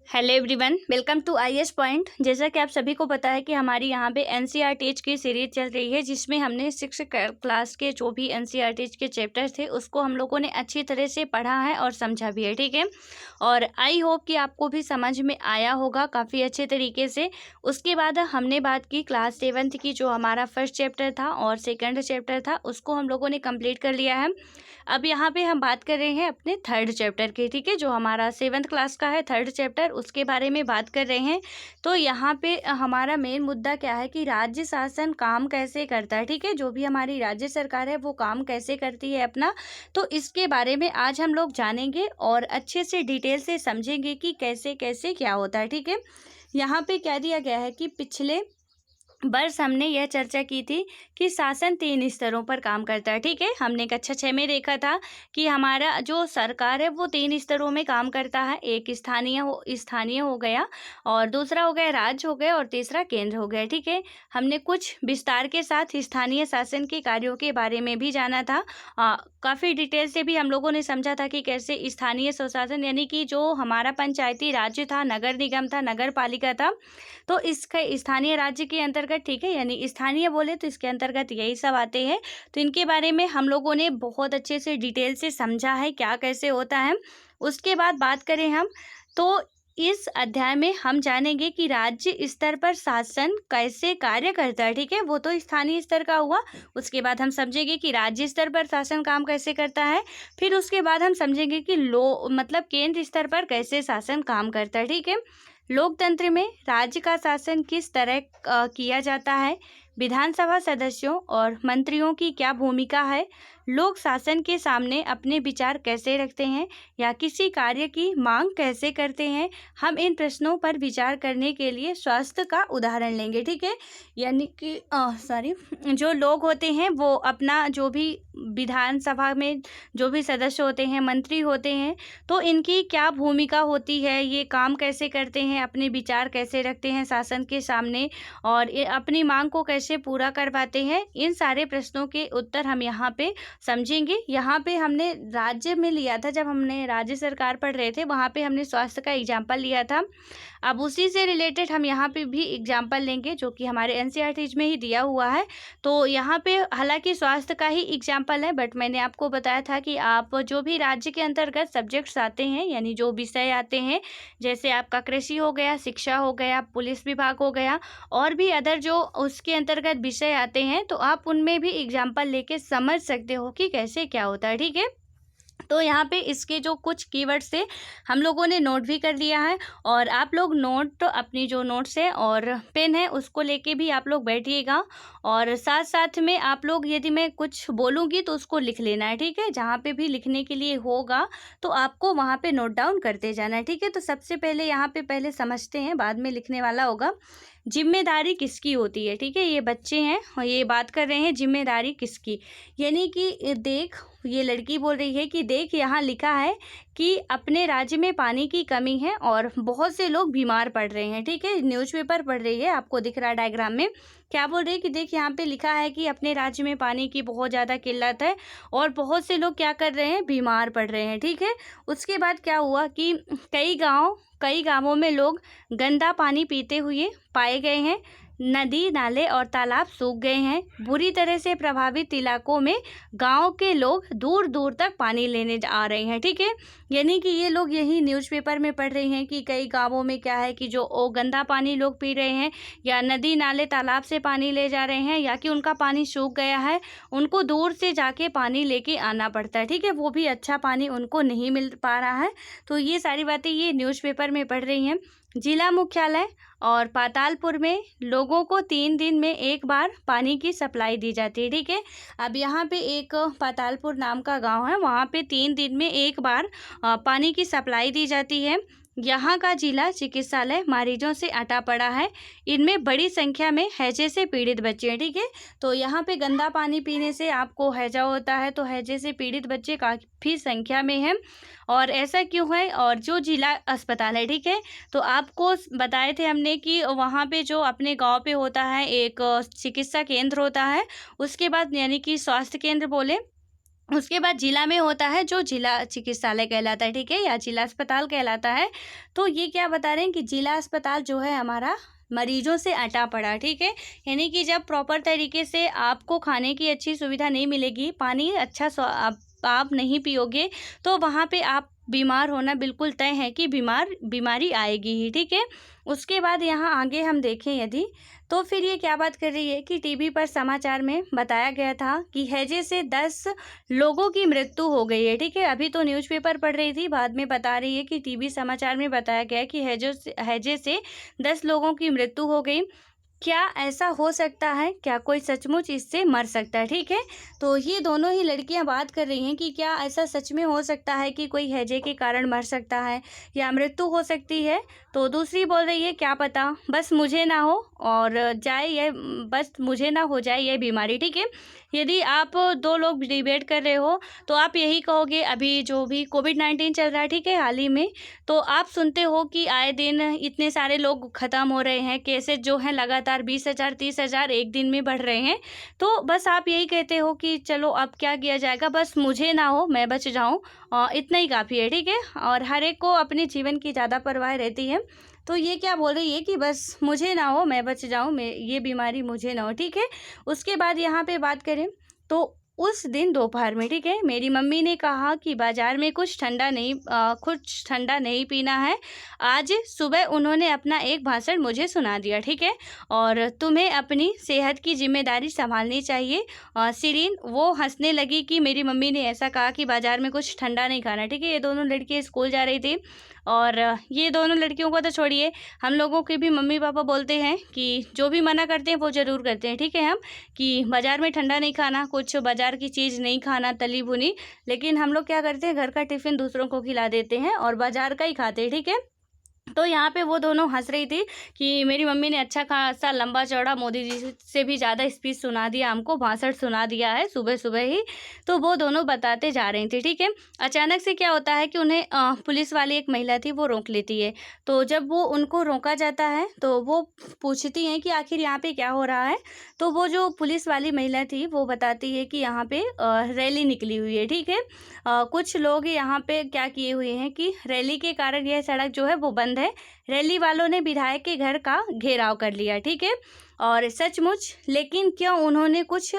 Hello everyone, welcome to IAS point. जैसा कि आप सभी को पता है कि हमारी यहाँ पे एनसीईआरटी की सीरीज चल रही है, जिसमें हमने 6 क्लास के जो भी एनसीईआरटी के चैप्टर थे उसको हम लोगों ने अच्छी तरह से पढ़ा है और समझा भी है। ठीक है, और आई होप कि आपको भी समझ में आया होगा काफ़ी अच्छे तरीके से। उसके बाद हमने बात की क्लास 7th की, जो हमारा फर्स्ट चैप्टर था और सेकंड चैप्टर था, उसको हम लोगों ने कंप्लीट कर लिया है। अब यहाँ पे हम बात कर रहे हैं अपने थर्ड चैप्टर की। ठीक है, जो हमारा 7th क्लास का है थर्ड चैप्टर, उसके बारे में बात कर रहे हैं। तो यहाँ पे हमारा मेन मुद्दा क्या है कि राज्य शासन काम कैसे करता है। ठीक है, जो भी हमारी राज्य सरकार है वो काम कैसे करती है अपना, तो इसके बारे में आज हम लोग जानेंगे और अच्छे से डिटेल से समझेंगे कि कैसे कैसे क्या होता है। ठीक है, यहाँ पे क्या दिया गया है कि पिछले वर्ष हमने यह चर्चा की थी कि शासन 3 स्तरों पर काम करता है। ठीक है, हमने कक्षा 6 में देखा था कि हमारा जो सरकार है वो 3 स्तरों में काम करता है। एक स्थानीय हो गया, और दूसरा हो गया राज्य हो गया, और तीसरा केंद्र हो गया। ठीक है, हमने कुछ विस्तार के साथ स्थानीय शासन के कार्यों के बारे में भी जाना था। काफ़ी डिटेल से भी हम लोगों ने समझा था कि कैसे स्थानीय स्वशासन, यानी कि जो हमारा पंचायती राज्य था, नगर निगम था, नगर पालिका था, तो इसका स्थानीय राज्य के अंतर्गत, ठीक है, यानी स्थानीय बोले तो इसके अंतर्गत यही सब आते हैं। तो इनके बारे में हम लोगों ने बहुत अच्छे से डिटेल से समझा है क्या कैसे होता है। उसके बाद बात करें हम, तो इस अध्याय में हम जानेंगे कि राज्य स्तर पर शासन कैसे कार्य करता है। ठीक है, वो तो स्थानीय स्तर का हुआ। उसके बाद हम समझेंगे कि राज्य स्तर पर शासन काम कैसे करता है। फिर उसके बाद हम समझेंगे कि मतलब केंद्र स्तर पर कैसे शासन काम करता है। ठीक है, लोकतंत्र में राज्य का शासन किस तरह किया जाता है, विधानसभा सदस्यों और मंत्रियों की क्या भूमिका है, लोग शासन के सामने अपने विचार कैसे रखते हैं या किसी कार्य की मांग कैसे करते हैं। हम इन प्रश्नों पर विचार करने के लिए स्वास्थ्य का उदाहरण लेंगे। ठीक है, यानी कि जो लोग होते हैं वो अपना जो भी विधानसभा में जो भी सदस्य होते हैं, मंत्री होते हैं, तो इनकी क्या भूमिका होती है, ये काम कैसे करते हैं, अपने विचार कैसे रखते हैं शासन के सामने, और ये अपनी मांग को कैसे पूरा कर पाते हैं। इन सारे प्रश्नों के उत्तर हम यहाँ पे समझेंगे। यहाँ पे हमने राज्य में लिया था, जब हमने राज्य सरकार पढ़ रहे थे वहाँ पे हमने स्वास्थ्य का एग्जाम्पल लिया था। अब उसी से रिलेटेड हम यहाँ पे भी एग्जाम्पल लेंगे, जो कि हमारे एनसीईआरटी में ही दिया हुआ है। तो यहाँ पे हालांकि स्वास्थ्य का ही एग्जाम्पल है, बट मैंने आपको बताया था कि आप जो भी राज्य के अंतर्गत सब्जेक्ट्स आते हैं, यानी जो विषय आते हैं, जैसे आपका कृषि हो गया, शिक्षा हो गया, पुलिस विभाग हो गया, और भी अदर जो उसके अंतर्गत विषय आते हैं, तो आप उनमें भी एग्जाम्पल लेके समझ सकते हो कि कैसे क्या होता है। ठीक है, तो यहाँ पे इसके जो कुछ कीवर्ड्स थे हम लोगों ने नोट भी कर लिया है, और आप लोग नोट अपनी जो नोट्स है और पेन है उसको लेके भी आप लोग बैठिएगा, और साथ साथ में आप लोग यदि मैं कुछ बोलूँगी तो उसको लिख लेना है। ठीक है, जहाँ पे भी लिखने के लिए होगा तो आपको वहाँ पे नोट डाउन करते जाना है। ठीक है, तो सबसे पहले यहाँ पे पहले समझते हैं, बाद में लिखने वाला होगा। जिम्मेदारी किसकी होती है। ठीक है, ये बच्चे हैं और ये बात कर रहे हैं जिम्मेदारी किसकी, यानी कि देख, ये लड़की बोल रही है कि देख, यहाँ लिखा है कि अपने राज्य में पानी की कमी है और बहुत से लोग बीमार पड़ रहे हैं। ठीक है, न्यूज़पेपर पढ़ रही है, आपको दिख रहा है डायग्राम में। क्या बोल रही है कि देख, यहाँ पे लिखा है कि अपने राज्य में पानी की बहुत ज़्यादा किल्लत है और बहुत से लोग क्या कर रहे हैं, बीमार पड़ रहे हैं। ठीक है, उसके बाद क्या हुआ कि कई गांवों में लोग गंदा पानी पीते हुए पाए गए हैं, नदी नाले और तालाब सूख गए हैं। बुरी तरह से प्रभावित इलाकों में गांव के लोग दूर दूर तक पानी लेने आ रहे हैं। ठीक है, यानी कि ये लोग यही न्यूज़पेपर में पढ़ रहे हैं कि कई गांवों में क्या है कि जो गंदा पानी लोग पी रहे हैं, या नदी नाले तालाब से पानी ले जा रहे हैं, या कि उनका पानी सूख गया है, उनको दूर से जाके पानी लेके आना पड़ता है। ठीक है, वो भी अच्छा पानी उनको नहीं मिल पा रहा है। तो ये सारी बातें ये न्यूज़पेपर में पढ़ रही हैं। जिला मुख्यालय और पातालपुर में लोगों को 3 दिन में एक बार पानी की सप्लाई दी जाती है। ठीक है, अब यहाँ पे एक पातालपुर नाम का गांव है, वहाँ पे 3 दिन में एक बार पानी की सप्लाई दी जाती है। यहाँ का जिला चिकित्सालय मरीजों से अटा पड़ा है, इनमें बड़ी संख्या में हैजे से पीड़ित बच्चे हैं। ठीक है, तो यहाँ पे गंदा पानी पीने से आपको हैजा होता है, तो हैजे से पीड़ित बच्चे काफ़ी संख्या में हैं। और ऐसा क्यों है, और जो जिला अस्पताल है, ठीक है, तो आपको बताए थे हमने कि वहाँ पे जो अपने गांव पे होता है एक चिकित्सा केंद्र होता है, उसके बाद यानी कि स्वास्थ्य केंद्र बोले, उसके बाद जिला में होता है जो जिला चिकित्सालय कहलाता है, ठीक है, या जिला अस्पताल कहलाता है। तो ये क्या बता रहे हैं कि जिला अस्पताल जो है हमारा मरीजों से अटा पड़ा, ठीक है, यानी कि जब प्रॉपर तरीके से आपको खाने की अच्छी सुविधा नहीं मिलेगी, पानी अच्छा आप नहीं पियोगे, तो वहाँ पे आप बीमार होना बिल्कुल तय है कि बीमारी आएगी ही, ठीक है। उसके बाद यहाँ आगे हम देखें यदि, तो फिर ये क्या बात कर रही है कि टीवी पर समाचार में बताया गया था कि हैजे से 10 लोगों की मृत्यु हो गई है, ठीक है। अभी तो न्यूज़पेपर पढ़ रही थी, बाद में बता रही है कि टीवी समाचार में बताया गया कि हैजे से 10 लोगों की मृत्यु हो गई। क्या ऐसा हो सकता है? क्या कोई सचमुच इससे मर सकता है? ठीक है, तो ये दोनों ही लड़कियां बात कर रही हैं कि क्या ऐसा सच में हो सकता है कि कोई हैजे के कारण मर सकता है या मृत्यु हो सकती है। तो दूसरी बोल रही है क्या पता बस मुझे ना हो और जाए ये, बस मुझे ना हो जाए ये बीमारी, ठीक है। यदि आप दो लोग डिबेट कर रहे हो तो आप यही कहोगे, अभी जो भी कोविड-19 चल रहा है, ठीक है, हाल ही में, तो आप सुनते हो कि आए दिन इतने सारे लोग ख़त्म हो रहे हैं, केसेस जो हैं लगातार 20,000 30,000 एक दिन में बढ़ रहे हैं। तो बस आप यही कहते हो कि चलो अब क्या किया जाएगा, बस मुझे ना हो, मैं बच जाऊँ, इतना ही काफ़ी है, ठीक है। और हर एक को अपने जीवन की ज़्यादा परवाह रहती है। तो ये क्या बोल रही है कि बस मुझे ना हो, मैं बच जाऊँ, मैं ये बीमारी मुझे ना हो, ठीक है। उसके बाद यहाँ पे बात करें तो उस दिन दोपहर में, ठीक है, मेरी मम्मी ने कहा कि बाज़ार में कुछ ठंडा नहीं पीना है। आज सुबह उन्होंने अपना एक भाषण मुझे सुना दिया, ठीक है, और तुम्हें अपनी सेहत की ज़िम्मेदारी संभालनी चाहिए। शिरीन वो हंसने लगी कि मेरी मम्मी ने ऐसा कहा कि बाज़ार में कुछ ठंडा नहीं खाना, ठीक है। ये दोनों लड़कियाँ स्कूल जा रही थी और ये दोनों लड़कियों को तो छोड़िए, हम लोगों के भी मम्मी पापा बोलते हैं कि जो भी मना करते हैं वो ज़रूर करते हैं, ठीक है, हम कि बाज़ार में ठंडा नहीं खाना, कुछ बाज़ार की चीज़ नहीं खाना तली भुनी, लेकिन हम लोग क्या करते हैं घर का टिफ़िन दूसरों को खिला देते हैं और बाज़ार का ही खाते हैं, ठीक है। तो यहाँ पे वो दोनों हंस रही थी कि मेरी मम्मी ने अच्छा खासा लंबा चौड़ा मोदी जी से भी ज़्यादा स्पीच सुना दिया, हमको भाषण सुना दिया है सुबह सुबह ही। तो वो दोनों बताते जा रही थी, ठीक है। अचानक से क्या होता है कि उन्हें पुलिस वाली एक महिला थी वो रोक लेती है। तो जब वो उनको रोका जाता है तो वो पूछती हैं कि आखिर यहाँ पे क्या हो रहा है। तो वो जो पुलिस वाली महिला थी वो बताती है कि यहाँ पे रैली निकली हुई है, ठीक है। कुछ लोग यहाँ पे क्या किए हुए हैं कि रैली के कारण यह सड़क जो है वो बंद है। रैली वालों ने विधायक के घर का घेराव कर लिया, ठीक है। और सचमुच लेकिन क्यों उन्होंने कुछ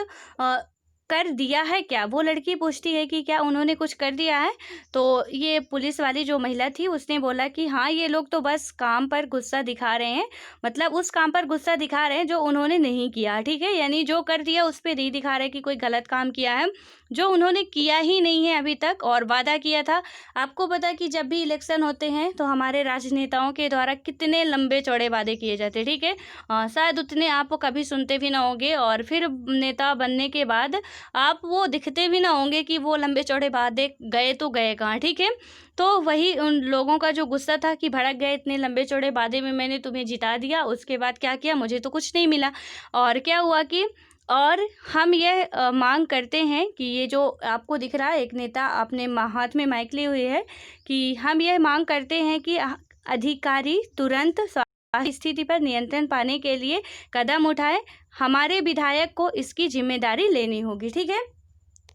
कर दिया है क्या? वो लड़की पूछती है कि क्या उन्होंने कुछ कर दिया है? तो ये पुलिस वाली जो महिला थी उसने बोला कि हाँ, ये लोग तो बस काम पर गुस्सा दिखा रहे हैं, मतलब उस काम पर गुस्सा दिखा रहे हैं जो उन्होंने नहीं किया, ठीक है। यानी जो कर दिया उस पे नहीं दिखा रहे कि कोई गलत काम किया है, जो उन्होंने किया ही नहीं है अभी तक और वादा किया था। आपको पता है कि जब भी इलेक्शन होते हैं तो हमारे राजनेताओं के द्वारा कितने लंबे चौड़े वादे किए जाते हैं, ठीक है। शायद उतने आप कभी सुनते भी ना होंगे और फिर नेता बनने के बाद आप वो दिखते भी ना होंगे कि वो लंबे चौड़े वादे गए तो गए कहाँ, ठीक है। तो वही उन लोगों का जो गुस्सा था कि भड़क गए, इतने लंबे चौड़े वादे में मैंने तुम्हें जिता दिया, उसके बाद क्या किया, मुझे तो कुछ नहीं मिला। और क्या हुआ कि और हम यह मांग करते हैं कि ये जो आपको दिख रहा है एक नेता अपने हाथ में माइक लिए हुए है कि हम यह मांग करते हैं कि अधिकारी तुरंत स्वास्थ्य स्थिति पर नियंत्रण पाने के लिए कदम उठाए। हमारे विधायक को इसकी जिम्मेदारी लेनी होगी, ठीक है।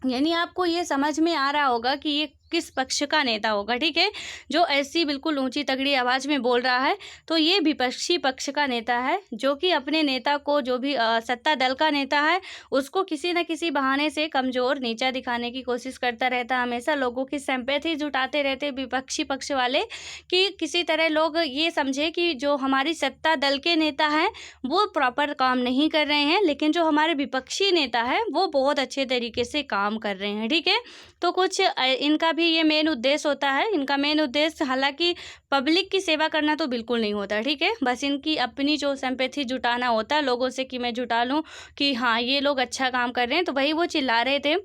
यानी आपको ये समझ में आ रहा होगा कि ये किस पक्ष का नेता होगा, ठीक है, जो ऐसी बिल्कुल ऊंची तगड़ी आवाज़ में बोल रहा है। तो ये विपक्षी पक्ष का नेता है जो कि अपने नेता को, जो भी सत्ता दल का नेता है, उसको किसी न किसी बहाने से कमज़ोर नीचा दिखाने की कोशिश करता रहता है। हमेशा लोगों की सिंपैथी जुटाते रहते विपक्षी पक्ष वाले कि किसी तरह लोग ये समझे कि जो हमारी सत्ता दल के नेता हैं वो प्रॉपर काम नहीं कर रहे हैं, लेकिन जो हमारे विपक्षी नेता है वो बहुत अच्छे तरीके से काम कर रहे हैं, ठीक है। तो कुछ इनका भी ये मेन उद्देश्य होता है। इनका मेन उद्देश्य हालांकि पब्लिक की सेवा करना तो बिल्कुल नहीं होता, ठीक है, बस इनकी अपनी जो सिंपैथी जुटाना होता है लोगों से कि मैं जुटा लूँ कि हाँ ये लोग अच्छा काम कर रहे हैं। तो वही वो चिल्ला रहे थे,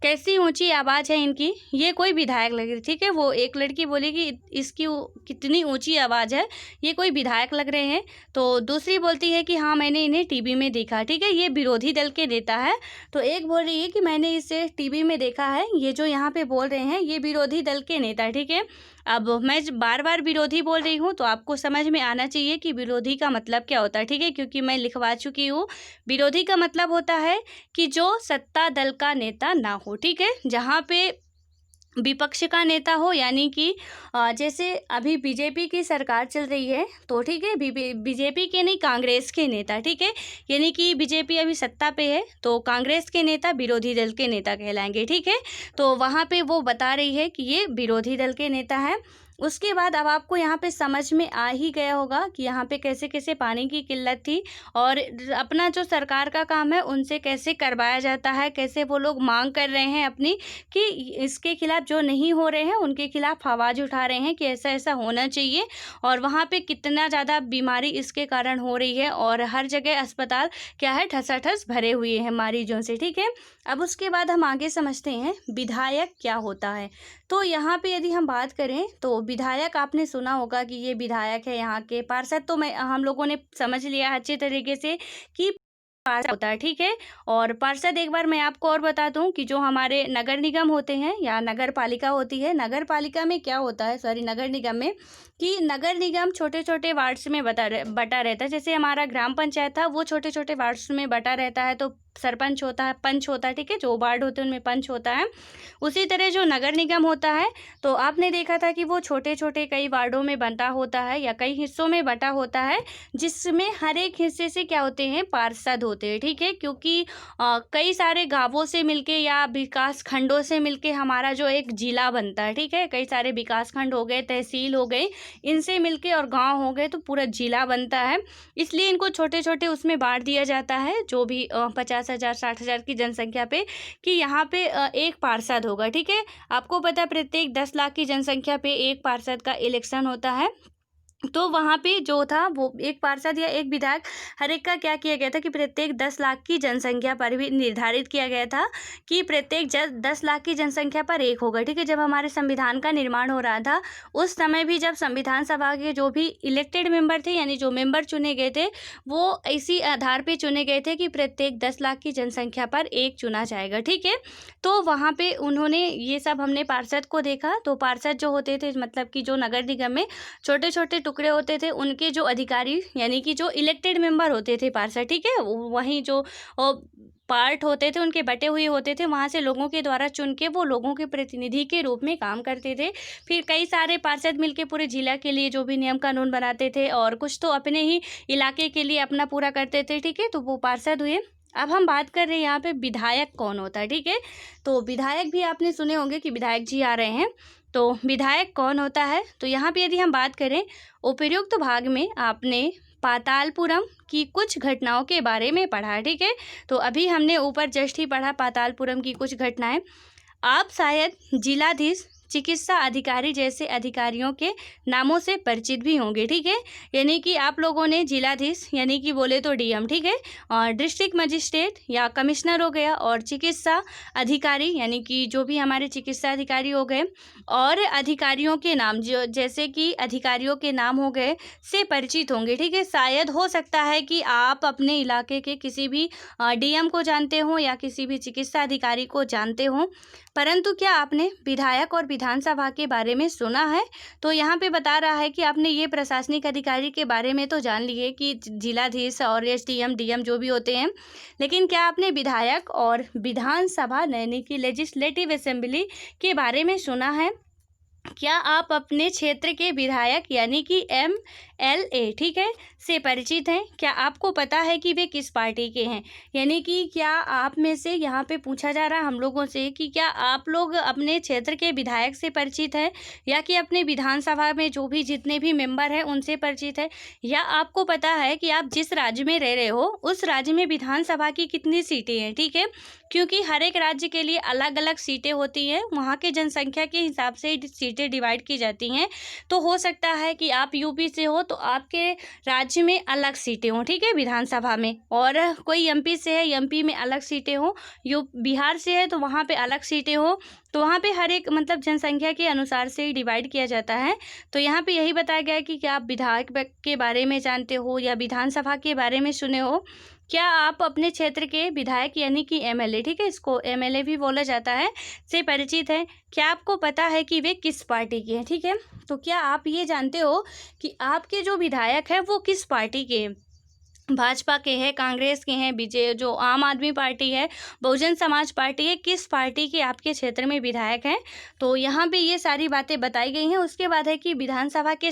कैसी ऊंची आवाज़ है इनकी, ये कोई विधायक लग रही, ठीक है। वो एक लड़की बोली कि इसकी कितनी ऊंची आवाज़ है, ये कोई विधायक लग रहे हैं। तो दूसरी बोलती है कि हाँ मैंने इन्हें टीवी में देखा, ठीक है, ये विरोधी दल के नेता है। तो एक बोल रही है कि मैंने इसे टीवी में देखा है, ये जो यहाँ पे बोल रहे हैं ये विरोधी दल के नेता है, ठीक है। अब मैं बार बार विरोधी बोल रही हूँ तो आपको समझ में आना चाहिए कि विरोधी का मतलब क्या होता है, ठीक है, क्योंकि मैं लिखवा चुकी हूँ। विरोधी का मतलब होता है कि जो सत्ता दल का नेता ना हो, ठीक है, जहाँ पे विपक्ष का नेता हो, यानी कि जैसे अभी बीजेपी की सरकार चल रही है तो ठीक है, बीजेपी के नहीं, कांग्रेस के नेता, ठीक है, यानी कि बीजेपी अभी सत्ता पे है तो कांग्रेस के नेता विरोधी दल के नेता कहलाएंगे, ठीक है। तो वहाँ पे वो बता रही है कि ये विरोधी दल के नेता हैं। उसके बाद अब आपको यहाँ पे समझ में आ ही गया होगा कि यहाँ पे कैसे कैसे पानी की किल्लत थी और अपना जो सरकार का काम है उनसे कैसे करवाया जाता है, कैसे वो लोग मांग कर रहे हैं अपनी कि इसके खिलाफ जो नहीं हो रहे हैं उनके खिलाफ आवाज़ उठा रहे हैं कि ऐसा ऐसा होना चाहिए, और वहाँ पे कितना ज़्यादा बीमारी इसके कारण हो रही है और हर जगह अस्पताल क्या है, ठसाठस भरे हुए हैं मरीजों से, ठीक है। अब उसके बाद हम आगे समझते हैं विधायक क्या होता है। तो यहाँ पे यदि हम बात करें तो विधायक आपने सुना होगा कि ये विधायक है, यहाँ के पार्षद तो हम लोगों ने समझ लिया अच्छे तरीके से कि पार्षद होता है, ठीक है। और पार्षद एक बार मैं आपको और बता दूं कि जो हमारे नगर निगम होते हैं या नगर पालिका होती है, नगर पालिका में क्या होता है, सॉरी नगर निगम में, कि नगर निगम छोटे छोटे वार्ड्स में बटा रहता है। जैसे हमारा ग्राम पंचायत था वो छोटे छोटे वार्ड्स में बटा रहता है, तो सरपंच होता है, पंच होता है, ठीक है, जो वार्ड होते हैं उनमें पंच होता है। उसी तरह जो नगर निगम होता है तो आपने देखा था कि वो छोटे छोटे कई वार्डों में बंटा होता है या कई हिस्सों में बंटा होता है, जिसमें हर एक हिस्से से क्या होते हैं, पार्षद होते हैं, ठीक है, क्योंकि कई सारे गांवों से मिलके या विकास खंडों से मिलके हमारा जो एक जिला बनता है, ठीक है, कई सारे विकास खंड हो गए, तहसील हो गई, इनसे मिलके और गांव हो गए तो पूरा जिला बनता है। इसलिए इनको छोटे छोटे उसमें बांट दिया जाता है, जो भी 50,000 60,000 की जनसंख्या पे, कि यहाँ पे एक पार्षद होगा, ठीक है। आपको पता है प्रत्येक 10 लाख की जनसंख्या पे एक पार्षद का इलेक्शन होता है। तो वहाँ पे जो था वो एक पार्षद या एक विधायक हर एक का क्या किया गया था कि प्रत्येक 10 लाख की जनसंख्या पर भी निर्धारित किया गया था कि प्रत्येक 10 लाख की जनसंख्या पर एक होगा, ठीक है। जब हमारे संविधान का निर्माण हो रहा था उस समय भी जब संविधान सभा के जो भी इलेक्टेड मेंबर थे, यानी जो मेंबर चुने गए थे, वो इसी आधार पर चुने गए थे कि प्रत्येक 10 लाख की जनसंख्या पर एक चुना जाएगा, ठीक है। तो वहाँ पे उन्होंने ये सब, हमने पार्षद को देखा, तो पार्षद जो होते थे मतलब कि जो नगर निगम में छोटे छोटे टुकड़े होते थे, उनके जो अधिकारी यानी कि जो इलेक्टेड मेंबर होते थे पार्षद, ठीक है, वहीं जो पार्ट होते थे उनके बटे हुए होते थे, वहाँ से लोगों के द्वारा चुन के वो लोगों के प्रतिनिधि के रूप में काम करते थे। फिर कई सारे पार्षद मिलके पूरे जिला के लिए जो भी नियम कानून बनाते थे और कुछ तो अपने ही इलाके के लिए अपना पूरा करते थे, ठीक है, तो वो पार्षद हुए। अब हम बात कर रहे हैं यहाँ पे विधायक कौन होता है, ठीक है। तो विधायक भी आपने सुने होंगे कि विधायक जी आ रहे हैं, तो विधायक कौन होता है, तो यहाँ पे यदि हम बात करें उपयुक्त भाग में आपने पातालपुरम की कुछ घटनाओं के बारे में पढ़ा, ठीक है। तो अभी हमने ऊपर जस्ट ही पढ़ा पातालपुरम की कुछ घटनाएं। आप शायद जिलाधीश, चिकित्सा अधिकारी जैसे अधिकारियों के नामों से परिचित भी होंगे, ठीक है, यानी कि आप लोगों ने जिलाधीश यानी कि बोले तो डीएम, ठीक है, और डिस्ट्रिक्ट मजिस्ट्रेट या कमिश्नर हो गया, और चिकित्सा अधिकारी यानी कि जो भी हमारे चिकित्सा अधिकारी हो गए, और अधिकारियों के नाम जो जैसे कि अधिकारियों के नाम हो गए से परिचित होंगे, ठीक है। शायद हो सकता है कि आप अपने इलाके के किसी भी डीएम को जानते हो या किसी भी चिकित्सा अधिकारी को जानते हो, परंतु क्या आपने विधायक और विधानसभा के बारे में सुना है। तो यहाँ पे बता रहा है कि आपने ये प्रशासनिक अधिकारी के बारे में तो जान लिए कि जिलाधीश और एसडीएम डीएम जो भी होते हैं, लेकिन क्या आपने विधायक और विधानसभा यानी कि लेजिस्लेटिव असेंबली के बारे में सुना है। क्या आप अपने क्षेत्र के विधायक यानी कि MLA, ठीक है, से परिचित हैं। क्या आपको पता है कि वे किस पार्टी के हैं, यानी कि क्या आप में से यहाँ पे पूछा जा रहा है हम लोगों से कि क्या आप लोग अपने क्षेत्र के विधायक से परिचित हैं या कि अपने विधानसभा में जो भी जितने भी मेंबर हैं उनसे परिचित है, या आपको पता है कि आप जिस राज्य में रह रहे हो उस राज्य में विधानसभा की कितनी सीटें हैं, ठीक है, क्योंकि हर एक राज्य के लिए अलग अलग सीटें होती हैं, वहाँ के जनसंख्या के हिसाब से सीटें डिवाइड की जाती हैं। तो हो सकता है कि आप यूपी से हो तो आपके राज्य में अलग सीटें हों, ठीक है, विधानसभा में, और कोई एमपी से है एमपी में अलग सीटें हों, बिहार से है तो वहाँ पे अलग सीटें हो, तो वहाँ पे हर एक मतलब जनसंख्या के अनुसार से ही डिवाइड किया जाता है। तो यहाँ पे यही बताया गया है कि क्या आप विधायक के बारे में जानते हो या विधानसभा के बारे में सुने हो। क्या आप अपने क्षेत्र के विधायक यानी कि एमएलए, ठीक है, इसको एमएलए भी बोला जाता है, से परिचित हैं? क्या आपको पता है कि वे किस पार्टी के हैं? ठीक है, तो क्या आप ये जानते हो कि आपके जो विधायक हैं वो किस पार्टी के हैं? भाजपा के हैं, कांग्रेस के हैं, जो आम आदमी पार्टी है, बहुजन समाज पार्टी है, किस पार्टी के आपके क्षेत्र में विधायक हैं? तो यहाँ पे ये सारी बातें बताई गई हैं। उसके बाद है कि विधानसभा के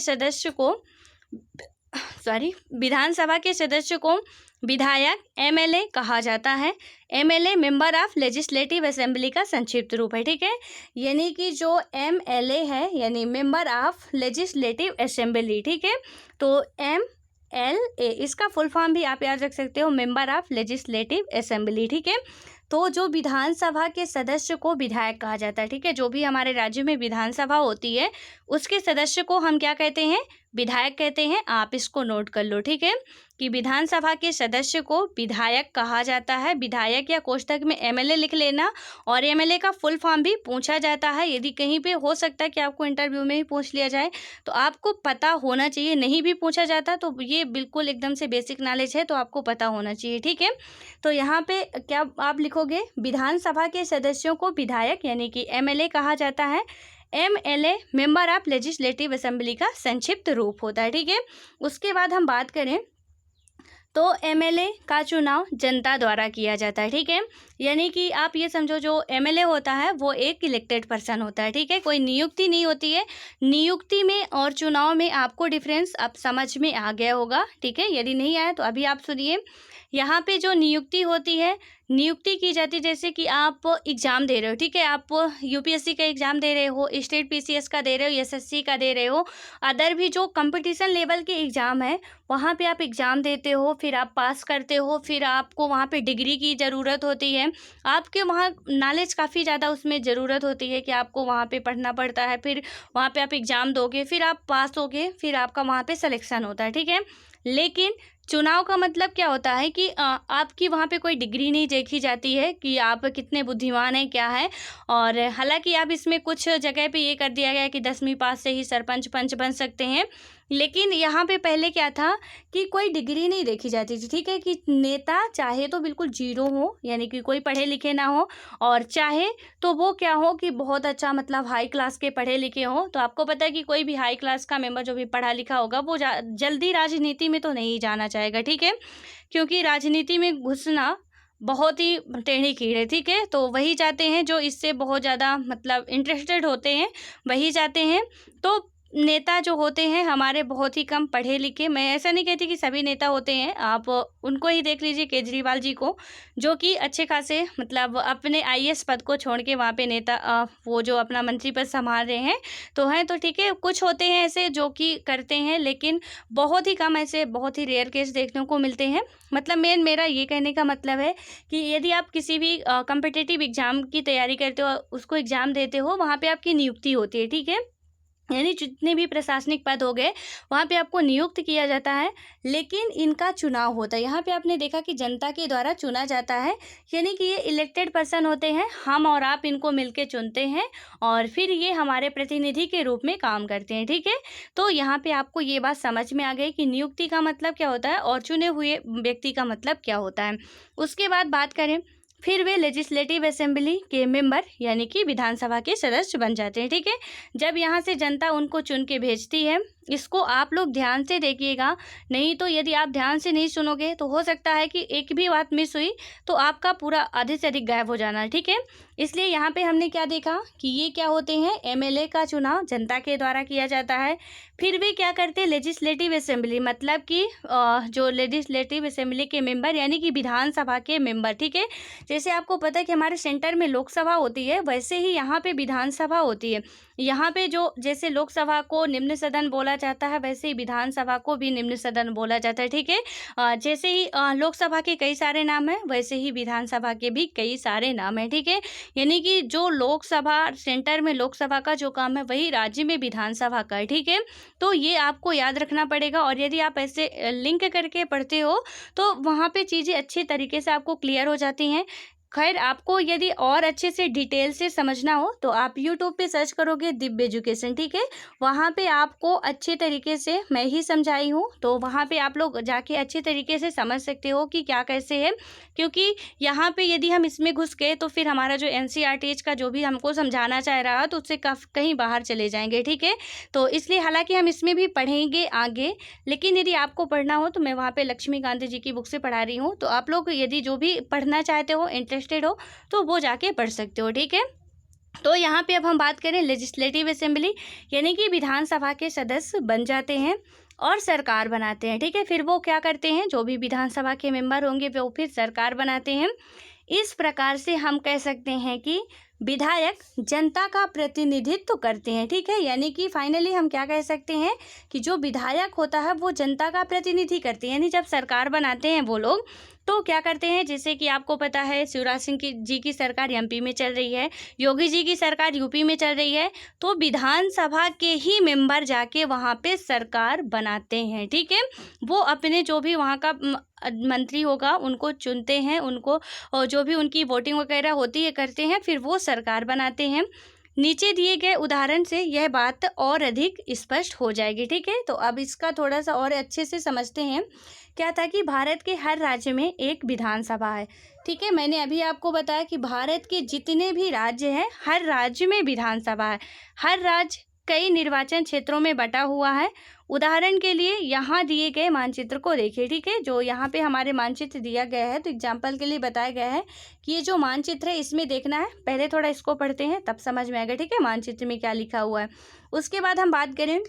सदस्य को विधायक एमएलए कहा जाता है। MLA member of legislative assembly का संक्षिप्त रूप है, ठीक है। यानी कि जो एमएलए है यानी मेंबर ऑफ लेजिस्लेटिव असेंबली, ठीक है। तो एमएलए इसका फुल फॉर्म भी आप याद रख सकते हो, मेंबर ऑफ लेजिस्लेटिव असेंबली, ठीक है। तो जो विधानसभा के सदस्य को विधायक कहा जाता है, ठीक है। जो भी हमारे राज्य में विधानसभा होती है उसके सदस्य को हम क्या कहते हैं? विधायक कहते हैं। आप इसको नोट कर लो, ठीक है, कि विधानसभा के सदस्य को विधायक कहा जाता है। विधायक या कोष्ठक में एमएलए लिख लेना, और एमएलए का फुल फॉर्म भी पूछा जाता है। यदि कहीं पे हो सकता है कि आपको इंटरव्यू में ही पूछ लिया जाए, तो आपको पता होना चाहिए। नहीं भी पूछा जाता तो ये बिल्कुल एकदम से बेसिक नॉलेज है, तो आपको पता होना चाहिए, ठीक है। तो यहाँ पे क्या आप लिखोगे? विधानसभा के सदस्यों को विधायक यानी कि एमएलए कहा जाता है। MLA member of legislative assembly का संक्षिप्त रूप होता है, ठीक है। उसके बाद हम बात करें तो एमएलए का चुनाव जनता द्वारा किया जाता है, ठीक है। यानी कि आप ये समझो, जो एमएलए होता है वो एक इलेक्टेड पर्सन होता है, ठीक है। कोई नियुक्ति नहीं होती है। नियुक्ति में और चुनाव में आपको डिफरेंस अब समझ में आ गया होगा, ठीक है। यदि नहीं आया तो अभी आप सुनिए। यहाँ पे जो नियुक्ति होती है, नियुक्ति की जाती है जैसे कि आप एग्ज़ाम दे रहे हो, ठीक है। आप यूपीएससी का एग्ज़ाम दे रहे हो, स्टेट पीसीएस का दे रहे हो, एसएससी का दे रहे हो, अदर भी जो कंपटीशन लेवल के एग्ज़ाम है वहाँ पे आप एग्ज़ाम देते हो, फिर आप पास करते हो, फिर आपको वहाँ पे डिग्री की ज़रूरत होती है। आपके वहाँ नॉलेज काफ़ी ज़्यादा उसमें ज़रूरत होती है कि आपको वहाँ पे पढ़ना पड़ता है, फिर वहाँ पे आप एग्ज़ाम दोगे, फिर आप पास होगे, फिर आपका वहाँ पे सिलेक्शन होता है, ठीक है। लेकिन चुनाव का मतलब क्या होता है कि आपकी वहाँ पे कोई डिग्री नहीं देखी जाती है कि आप कितने बुद्धिमान हैं, क्या है। और हालांकि आप इसमें कुछ जगह पे ये कर दिया गया है कि 10वीं पास से ही सरपंच पंच बन सकते हैं, लेकिन यहाँ पे पहले क्या था कि कोई डिग्री नहीं देखी जाती थी, ठीक है। कि नेता चाहे तो बिल्कुल जीरो हो, यानी कि कोई पढ़े लिखे ना हो, और चाहे तो वो क्या हो कि बहुत अच्छा मतलब हाई क्लास के पढ़े लिखे हो। तो आपको पता है कि कोई भी हाई क्लास का मेंबर जो भी पढ़ा लिखा होगा वो जल्दी राजनीति में तो नहीं जाना चाहेगा, ठीक है। क्योंकि राजनीति में घुसना बहुत ही टेढ़ी खीर है, ठीक है। तो वही जाते हैं जो इससे बहुत ज़्यादा मतलब इंटरेस्टेड होते हैं, वही जाते हैं। तो नेता जो होते हैं हमारे बहुत ही कम पढ़े लिखे, मैं ऐसा नहीं कहती कि सभी नेता होते हैं, आप उनको ही देख लीजिए, केजरीवाल जी को, जो कि अच्छे खासे मतलब अपने आईएएस पद को छोड़ के वहाँ पे नेता वो जो अपना मंत्री पद संभाल रहे हैं तो हैं, तो ठीक है। कुछ होते हैं ऐसे जो कि करते हैं, लेकिन बहुत ही कम ऐसे बहुत ही रेयर केस देखने को मिलते हैं। मतलब मेरा ये कहने का मतलब है कि यदि आप किसी भी कॉम्पिटिटिव एग्ज़ाम की तैयारी करते हो, उसको एग्ज़ाम देते हो, वहाँ पे आपकी नियुक्ति होती है, ठीक है। यानी जितने भी प्रशासनिक पद हो गए वहाँ पे आपको नियुक्त किया जाता है, लेकिन इनका चुनाव होता है। यहाँ पे आपने देखा कि जनता के द्वारा चुना जाता है, यानी कि ये इलेक्टेड पर्सन होते हैं, हम और आप इनको मिलके चुनते हैं और फिर ये हमारे प्रतिनिधि के रूप में काम करते हैं, ठीक है। तो यहाँ पे आपको ये बात समझ में आ गई कि नियुक्ति का मतलब क्या होता है और चुने हुए व्यक्ति का मतलब क्या होता है। उसके बाद बात करें, फिर वे लेजिस्लेटिव असेंबली के मेंबर यानी कि विधानसभा के सदस्य बन जाते हैं, ठीक है। जब यहाँ से जनता उनको चुन के भेजती है, इसको आप लोग ध्यान से देखिएगा, नहीं तो यदि आप ध्यान से नहीं सुनोगे तो हो सकता है कि एक भी बात मिस हुई तो आपका पूरा आधे से अधिक गायब हो जाना है, ठीक है। इसलिए यहाँ पे हमने क्या देखा कि ये क्या होते हैं, एमएलए का चुनाव जनता के द्वारा किया जाता है। फिर वे क्या करते हैं, लेजिस्लेटिव असेंबली मतलब कि जो लेजिस्लेटिव असेंबली के मेंबर यानी कि विधानसभा के मेंबर, ठीक है। जैसे आपको पता है कि हमारे सेंटर में लोकसभा होती है, वैसे ही यहाँ पे विधानसभा होती है। यहाँ पे जो जैसे लोकसभा को निम्न सदन बोला जाता है, वैसे ही विधानसभा को भी निम्न सदन बोला जाता है, ठीक है। जैसे ही लोकसभा के कई सारे नाम हैं, वैसे ही विधानसभा के भी कई सारे नाम हैं, ठीक है। यानी कि जो लोकसभा सेंटर में लोकसभा का जो काम है वही राज्य में विधानसभा का है, ठीक है। तो ये आपको याद रखना पड़ेगा, और यदि आप ऐसे लिंक करके पढ़ते हो तो वहाँ पे चीज़ें अच्छे तरीके से आपको क्लियर हो जाती हैं। खैर आपको यदि और अच्छे से डिटेल से समझना हो तो आप यूट्यूब पे सर्च करोगे दिव्य एजुकेशन, ठीक है। वहाँ पे आपको अच्छे तरीके से मैं ही समझाई हूँ, तो वहाँ पे आप लोग जाके अच्छे तरीके से समझ सकते हो कि क्या कैसे है। क्योंकि यहाँ पे यदि हम इसमें घुस गए तो फिर हमारा जो एनसीईआरटी का जो भी हमको समझाना चाह रहा तो उससे कहीं बाहर चले जाएंगे, ठीक है। तो इसलिए हालांकि हम इसमें भी पढ़ेंगे आगे, लेकिन यदि आपको पढ़ना हो तो मैं वहाँ पे लक्ष्मीकांत जी की बुक से पढ़ा रही हूँ। तो आप लोग यदि जो भी पढ़ना चाहते हो, इंटरेस्टेड हो, तो वो जाके पढ़ सकते हो, ठीक है। तो यहाँ पे अब हम बात करें लेजिस्लेटिव असेंबली, यानी कि विधानसभा के सदस्य बन जाते हैं और सरकार बनाते हैं, ठीक है। फिर वो क्या करते हैं, जो भी विधानसभा के मेंबर होंगे वो फिर सरकार बनाते हैं। इस प्रकार से हम कह सकते हैं कि विधायक जनता का प्रतिनिधित्व करते हैं, ठीक है। यानी कि फाइनली हम क्या कह सकते हैं कि जो विधायक होता है वो जनता का प्रतिनिधि करते हैं। यानी जब सरकार बनाते हैं वो लोग तो क्या करते हैं, जैसे कि आपको पता है शिवराज सिंह जी की सरकार एमपी में चल रही है, योगी जी की सरकार यूपी में चल रही है, तो विधानसभा के ही मेंबर जाके वहाँ पे सरकार बनाते हैं, ठीक है। वो अपने जो भी वहाँ का मंत्री होगा उनको चुनते हैं, उनको और जो भी उनकी वोटिंग वगैरह होती है करते हैं, फिर वो सरकार बनाते हैं। नीचे दिए गए उदाहरण से यह बात और अधिक स्पष्ट हो जाएगी, ठीक है। तो अब इसका थोड़ा सा और अच्छे से समझते हैं। क्या था कि भारत के हर राज्य में एक विधानसभा है, ठीक है। मैंने अभी आपको बताया कि भारत के जितने भी राज्य हैं हर राज्य में विधानसभा है। हर राज्य कई निर्वाचन क्षेत्रों में बटा हुआ है। उदाहरण के लिए यहाँ दिए गए मानचित्र को देखिए, ठीक है। जो यहाँ पे हमारे मानचित्र दिया गया है, तो एग्जाम्पल के लिए बताया गया है कि ये जो मानचित्र है इसमें देखना है। पहले थोड़ा इसको पढ़ते हैं तब समझ में आएगा, ठीक है, मानचित्र में क्या लिखा हुआ है। उसके बाद हम बात करें,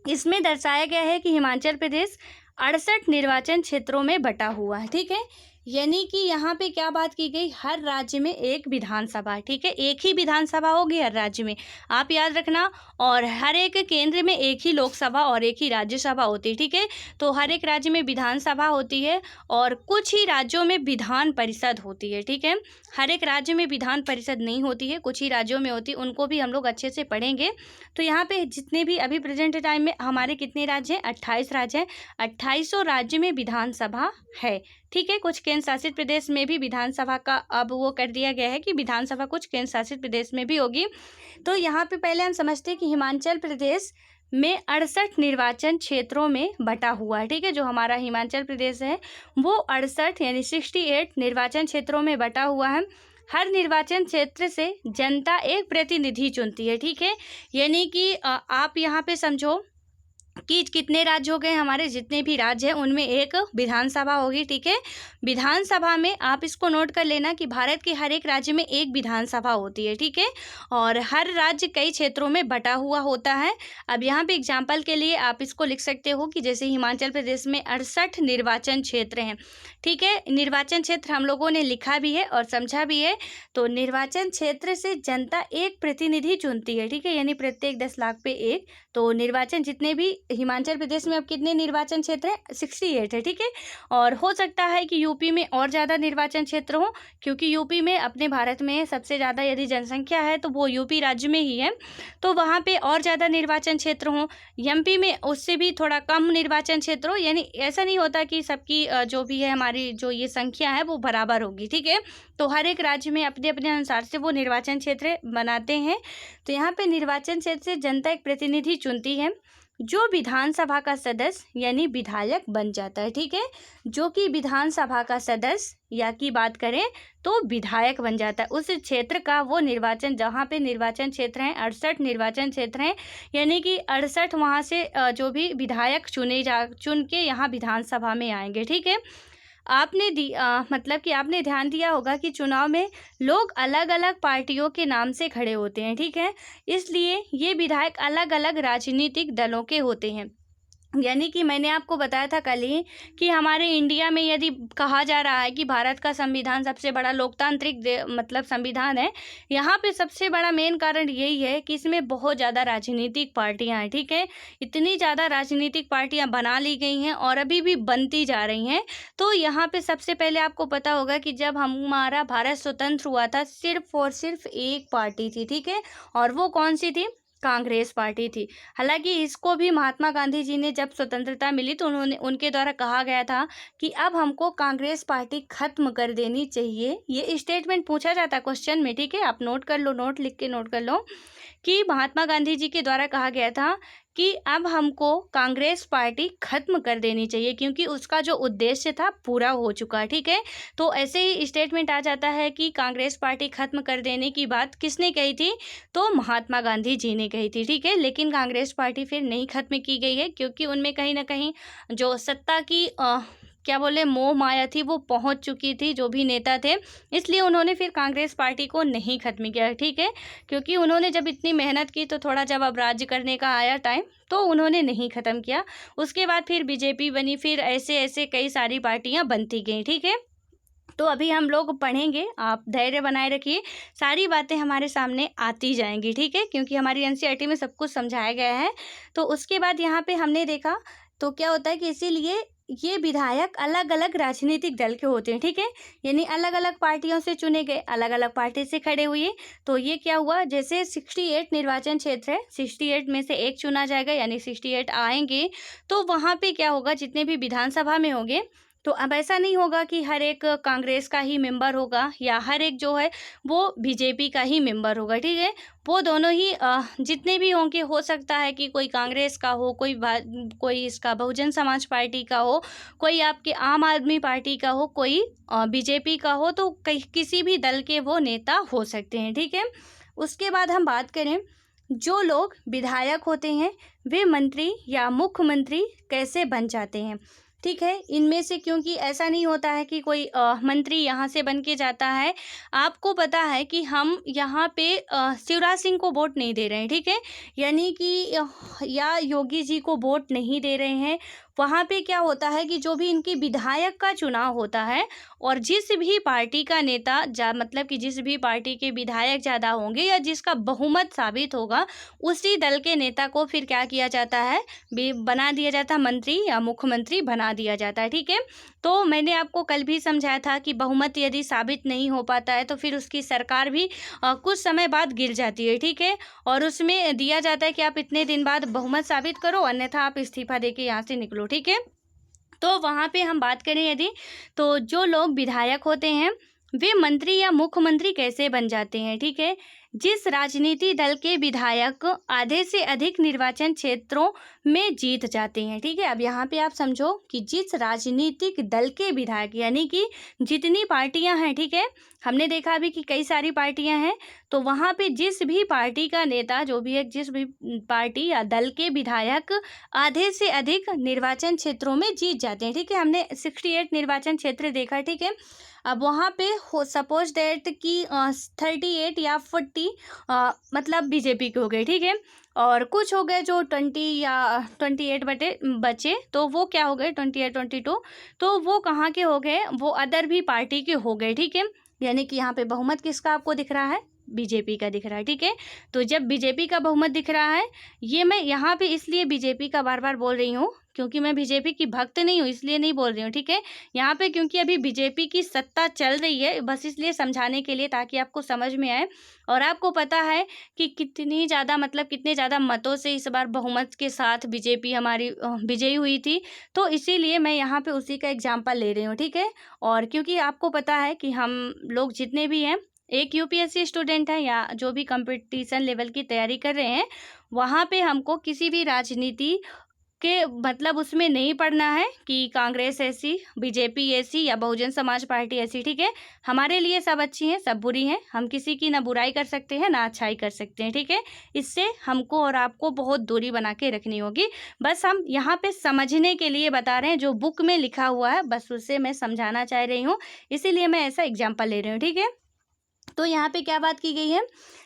इसमें दर्शाया गया है कि हिमाचल प्रदेश 68 निर्वाचन क्षेत्रों में बटा हुआ है, ठीक है। यानी कि यहाँ पे क्या बात की गई, हर राज्य में एक विधानसभा है, ठीक है। एक ही विधानसभा होगी हर राज्य में, आप याद रखना। और हर एक केंद्र में एक ही लोकसभा और एक ही राज्यसभा होती है, ठीक है। तो हर एक राज्य में विधानसभा होती है और कुछ ही राज्यों में विधान परिषद होती है, ठीक है। हर एक राज्य में विधान परिषद नहीं होती है, कुछ ही राज्यों में होती है, उनको भी हम लोग अच्छे से पढ़ेंगे। तो यहाँ पे जितने भी अभी प्रेजेंट टाइम में हमारे कितने राज्य हैं, 28 राज्य हैं। 2800 राज्य में विधानसभा है, ठीक है। कुछ केंद्र शासित प्रदेश में भी विधानसभा का अब वो कर दिया गया है कि विधानसभा कुछ केंद्र शासित प्रदेश में भी होगी। तो यहाँ पे पहले हम समझते हैं कि हिमाचल प्रदेश में 68 निर्वाचन क्षेत्रों में बटा हुआ है, ठीक है। जो हमारा हिमाचल प्रदेश है वो 68 यानी 68 निर्वाचन क्षेत्रों में बटा हुआ है। हर निर्वाचन क्षेत्र से जनता एक प्रतिनिधि चुनती है, ठीक है। यानी कि आप यहाँ पे समझो कि कितने राज्य हो गए, हमारे जितने भी राज्य हैं उनमें एक विधानसभा होगी, ठीक है। विधानसभा में आप इसको नोट कर लेना कि भारत के हर एक राज्य में एक विधानसभा होती है, ठीक है। और हर राज्य कई क्षेत्रों में बटा हुआ होता है। अब यहाँ पे एग्जाम्पल के लिए आप इसको लिख सकते हो कि जैसे हिमाचल प्रदेश में 68 निर्वाचन क्षेत्र हैं, ठीक है। निर्वाचन क्षेत्र हम लोगों ने लिखा भी है और समझा भी है। तो निर्वाचन क्षेत्र से जनता एक प्रतिनिधि चुनती है, ठीक है, यानी प्रत्येक 10 लाख पे एक। तो निर्वाचन जितने भी हिमाचल प्रदेश में अब कितने निर्वाचन क्षेत्र हैं, 68 है, ठीक है। और हो सकता है कि यूपी में और ज़्यादा निर्वाचन क्षेत्र हो, क्योंकि यूपी में अपने भारत में सबसे ज़्यादा यदि जनसंख्या है तो वो यूपी राज्य में ही है, तो वहाँ पे और ज़्यादा निर्वाचन क्षेत्र हों। एमपी में उससे भी थोड़ा कम निर्वाचन क्षेत्र हो, यानी ऐसा नहीं होता कि सबकी जो भी है हमारी जो ये संख्या है वो बराबर होगी, ठीक है। तो हर एक राज्य में अपने अपने अनुसार से वो निर्वाचन क्षेत्र बनाते हैं। तो यहाँ पे निर्वाचन क्षेत्र से जनता एक प्रतिनिधि चुनती है जो विधानसभा का सदस्य यानी विधायक बन जाता है, ठीक है। जो कि विधानसभा का सदस्य या की बात करें तो विधायक बन जाता है उस क्षेत्र का। वो निर्वाचन जहाँ पे निर्वाचन क्षेत्र हैं 68 निर्वाचन क्षेत्र हैं, यानी कि 68 वहाँ से जो भी विधायक चुन के यहाँ विधानसभा में आएंगे, ठीक है। आपने मतलब कि आपने ध्यान दिया होगा कि चुनाव में लोग अलग अलग पार्टियों के नाम से खड़े होते हैं, ठीक है। इसलिए ये विधायक अलग अलग राजनीतिक दलों के होते हैं। यानी कि मैंने आपको बताया था कल ही कि हमारे इंडिया में यदि कहा जा रहा है कि भारत का संविधान सबसे बड़ा लोकतांत्रिक मतलब संविधान है, यहाँ पे सबसे बड़ा मेन कारण यही है कि इसमें बहुत ज़्यादा राजनीतिक पार्टियां हैं, ठीक है। इतनी ज़्यादा राजनीतिक पार्टियां बना ली गई हैं और अभी भी बनती जा रही हैं। तो यहाँ पे सबसे पहले आपको पता होगा कि जब हमारा भारत स्वतंत्र हुआ था सिर्फ और सिर्फ एक पार्टी थी, ठीक है। और वो कौन सी थी, कांग्रेस पार्टी थी। हालांकि इसको भी महात्मा गांधी जी ने जब स्वतंत्रता मिली तो उनके द्वारा कहा गया था कि अब हमको कांग्रेस पार्टी खत्म कर देनी चाहिए। ये स्टेटमेंट पूछा जाता क्वेश्चन में, ठीक है, आप नोट कर लो, नोट लिख के नोट कर लो कि महात्मा गांधी जी के द्वारा कहा गया था कि अब हमको कांग्रेस पार्टी खत्म कर देनी चाहिए, क्योंकि उसका जो उद्देश्य था पूरा हो चुका, ठीक है। तो ऐसे ही स्टेटमेंट आ जाता है कि कांग्रेस पार्टी खत्म कर देने की बात किसने कही थी, तो महात्मा गांधी जी ने कही थी, ठीक है। लेकिन कांग्रेस पार्टी फिर नहीं खत्म की गई है, क्योंकि उनमें कहीं ना कहीं जो सत्ता की क्या बोले मोह माया थी वो पहुंच चुकी थी, जो भी नेता थे, इसलिए उन्होंने फिर कांग्रेस पार्टी को नहीं खत्म किया, ठीक है। क्योंकि उन्होंने जब इतनी मेहनत की तो थोड़ा जब अब राज्य करने का आया टाइम तो उन्होंने नहीं ख़त्म किया। उसके बाद फिर बीजेपी बनी, फिर ऐसे ऐसे कई सारी पार्टियां बनती गई, ठीक है। तो अभी हम लोग पढ़ेंगे, आप धैर्य बनाए रखिए, सारी बातें हमारे सामने आती जाएंगी, ठीक है, क्योंकि हमारी एनसीईआरटी में सब कुछ समझाया गया है। तो उसके बाद यहाँ पे हमने देखा तो क्या होता है कि इसीलिए ये विधायक अलग अलग राजनीतिक दल के होते हैं, ठीक है, यानी अलग अलग पार्टियों से चुने गए, अलग अलग पार्टी से खड़े हुए। तो ये क्या हुआ, जैसे 68 निर्वाचन क्षेत्र है, 68 में से एक चुना जाएगा, यानी 68 आएंगे, तो वहाँ पे क्या होगा, जितने भी विधानसभा में होंगे, तो अब ऐसा नहीं होगा कि हर एक कांग्रेस का ही मेंबर होगा या हर एक जो है वो बीजेपी का ही मेंबर होगा, ठीक है। वो दोनों ही जितने भी होंगे, हो सकता है कि कोई कांग्रेस का हो, कोई इसका बहुजन समाज पार्टी का हो, कोई आपके आम आदमी पार्टी का हो, कोई बीजेपी का हो, तो किसी भी दल के वो नेता हो सकते हैं, ठीक है। उसके बाद हम बात करें, जो लोग विधायक होते हैं वे मंत्री या मुख्यमंत्री कैसे बन जाते हैं, ठीक है। इनमें से, क्योंकि ऐसा नहीं होता है कि कोई मंत्री यहाँ से बन के जाता है। आपको पता है कि हम यहाँ पे शिवराज सिंह को वोट नहीं दे रहे हैं, ठीक है, यानी कि या योगी जी को वोट नहीं दे रहे हैं। वहाँ पे क्या होता है कि जो भी इनके विधायक का चुनाव होता है और जिस भी पार्टी का नेता मतलब कि जिस भी पार्टी के विधायक ज़्यादा होंगे या जिसका बहुमत साबित होगा, उसी दल के नेता को फिर क्या किया जाता है, बना दिया जाता है, मंत्री या मुख्यमंत्री बना दिया जाता है, ठीक है। तो मैंने आपको कल भी समझाया था कि बहुमत यदि साबित नहीं हो पाता है तो फिर उसकी सरकार भी कुछ समय बाद गिर जाती है, ठीक है। और उसमें दिया जाता है कि आप इतने दिन बाद बहुमत साबित करो, अन्यथा आप इस्तीफा देके यहाँ से निकलो, ठीक है। तो वहाँ पे हम बात करें यदि, तो जो लोग विधायक होते हैं वे मंत्री या मुख्यमंत्री कैसे बन जाते हैं, ठीक है। जिस राजनीति दल के विधायक आधे से अधिक निर्वाचन क्षेत्रों में जीत जाते हैं, ठीक है। अब यहाँ पे आप समझो कि जिस राजनीतिक दल के विधायक, यानी कि जितनी पार्टियां हैं, ठीक है, हमने देखा अभी कि कई सारी पार्टियां हैं, तो वहाँ पे जिस भी पार्टी का नेता, जो भी है, जिस भी पार्टी या दल के विधायक आधे से अधिक निर्वाचन क्षेत्रों में जीत जाते हैं, ठीक है। हमने 68 निर्वाचन क्षेत्र देखा, ठीक है। अब वहाँ पे हो सपोज दैट कि 38 या 40 मतलब बीजेपी के हो गए, ठीक है, और कुछ हो गए जो 20 या 28 बचे, तो वो क्या हो गए 28 22, तो वो कहाँ के हो गए, वो अदर भी पार्टी के हो गए, ठीक है। यानी कि यहाँ पे बहुमत किसका आपको दिख रहा है, बीजेपी का दिख रहा है, ठीक है। तो जब बीजेपी का बहुमत दिख रहा है, ये मैं यहाँ पे इसलिए बीजेपी का बार बार बोल रही हूँ क्योंकि मैं बीजेपी की भक्त नहीं हूँ, इसलिए नहीं बोल रही हूँ, ठीक है। यहाँ पे क्योंकि अभी बीजेपी की सत्ता चल रही है, बस इसलिए समझाने के लिए, ताकि आपको समझ में आए। और आपको पता है कि कितनी ज़्यादा, मतलब कितने ज़्यादा मतों से इस बार बहुमत के साथ बीजेपी हमारी विजयी हुई थी, तो इसीलिए मैं यहाँ पे उसी का एग्जाम्पल ले रही हूँ, ठीक है। और क्योंकि आपको पता है कि हम लोग जितने भी हैं, एक यूपीएससी स्टूडेंट है या जो भी कंपटीशन लेवल की तैयारी कर रहे हैं, वहाँ पे हमको किसी भी राजनीति के मतलब उसमें नहीं पढ़ना है कि कांग्रेस ऐसी, बीजेपी ऐसी या बहुजन समाज पार्टी ऐसी, ठीक है। हमारे लिए सब अच्छी हैं, सब बुरी हैं, हम किसी की ना बुराई कर सकते हैं ना अच्छाई कर सकते हैं, ठीक है। इससे हमको और आपको बहुत दूरी बना के रखनी होगी। बस हम यहाँ पे समझने के लिए बता रहे हैं, जो बुक में लिखा हुआ है बस उसे मैं समझाना चाह रही हूँ, इसीलिए मैं ऐसा एग्जाम्पल ले रही हूँ, ठीक है। तो यहाँ पे क्या बात की गई है,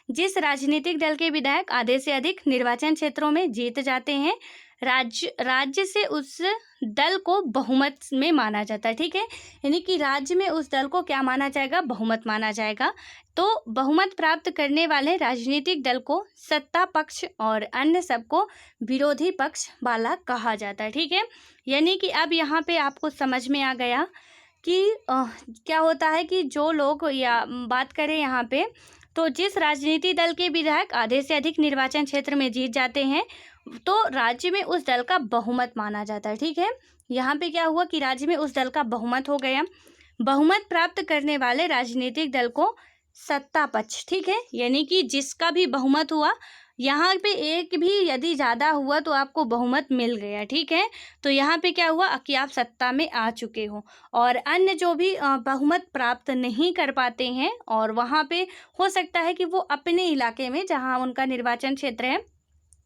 जिस राजनीतिक दल के विधायक आधे से अधिक निर्वाचन क्षेत्रों में जीत जाते हैं, राज्य से उस दल को बहुमत में माना जाता है, ठीक है। यानी कि राज्य में उस दल को क्या माना जाएगा, बहुमत माना जाएगा। तो बहुमत प्राप्त करने वाले राजनीतिक दल को सत्ता पक्ष और अन्य सबको विरोधी पक्ष वाला कहा जाता है, ठीक है। यानी कि अब यहाँ पे आपको समझ में आ गया कि क्या होता है कि जो लोग, या बात करें यहाँ पे, तो जिस राजनीतिक दल के विधायक आधे से अधिक निर्वाचन क्षेत्र में जीत जाते हैं तो राज्य में उस दल का बहुमत माना जाता है। ठीक है, यहाँ पे क्या हुआ कि राज्य में उस दल का बहुमत हो गया। बहुमत प्राप्त करने वाले राजनीतिक दल को सत्ता पक्ष, ठीक है, यानी कि जिसका भी बहुमत हुआ, यहाँ पे एक भी यदि ज़्यादा हुआ तो आपको बहुमत मिल गया। ठीक है, तो यहाँ पे क्या हुआ कि आप सत्ता में आ चुके हो। और अन्य जो भी बहुमत प्राप्त नहीं कर पाते हैं और वहाँ पे हो सकता है कि वो अपने इलाके में जहाँ उनका निर्वाचन क्षेत्र है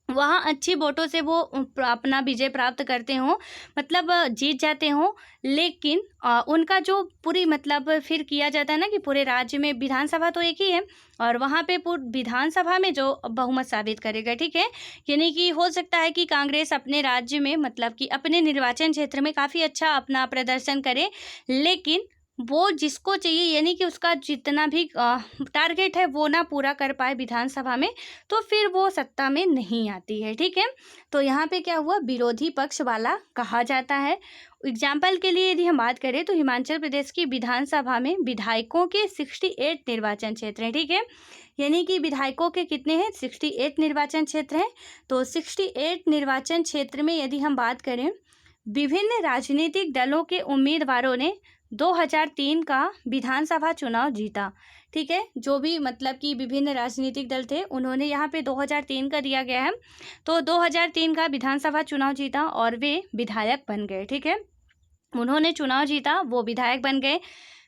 वहाँ अच्छी वोटों से वो अपना विजय प्राप्त करते हों, मतलब जीत जाते हों, लेकिन उनका जो पूरी मतलब फिर किया जाता है ना कि पूरे राज्य में विधानसभा तो एक ही है और वहाँ पे विधानसभा में जो बहुमत साबित करेगा। ठीक है, यानी कि हो सकता है कि कांग्रेस अपने राज्य में मतलब कि अपने निर्वाचन क्षेत्र में काफ़ी अच्छा अपना प्रदर्शन करे, लेकिन वो जिसको चाहिए यानी कि उसका जितना भी टारगेट है वो ना पूरा कर पाए विधानसभा में, तो फिर वो सत्ता में नहीं आती है। ठीक है, तो यहाँ पे क्या हुआ, विरोधी पक्ष वाला कहा जाता है। एग्जाम्पल के लिए यदि हम बात करें तो हिमाचल प्रदेश की विधानसभा में विधायकों के 68 निर्वाचन क्षेत्र हैं। ठीक है, यानी कि विधायकों के कितने हैं, 68 निर्वाचन क्षेत्र हैं। तो 68 निर्वाचन क्षेत्र में यदि हम बात करें, विभिन्न राजनीतिक दलों के उम्मीदवारों ने 2003 का विधानसभा चुनाव जीता। ठीक है, जो भी मतलब कि विभिन्न राजनीतिक दल थे उन्होंने यहाँ पे 2003 का दिया गया है, तो 2003 का विधानसभा चुनाव जीता और वे विधायक बन गए। ठीक है, उन्होंने चुनाव जीता, वो विधायक बन गए।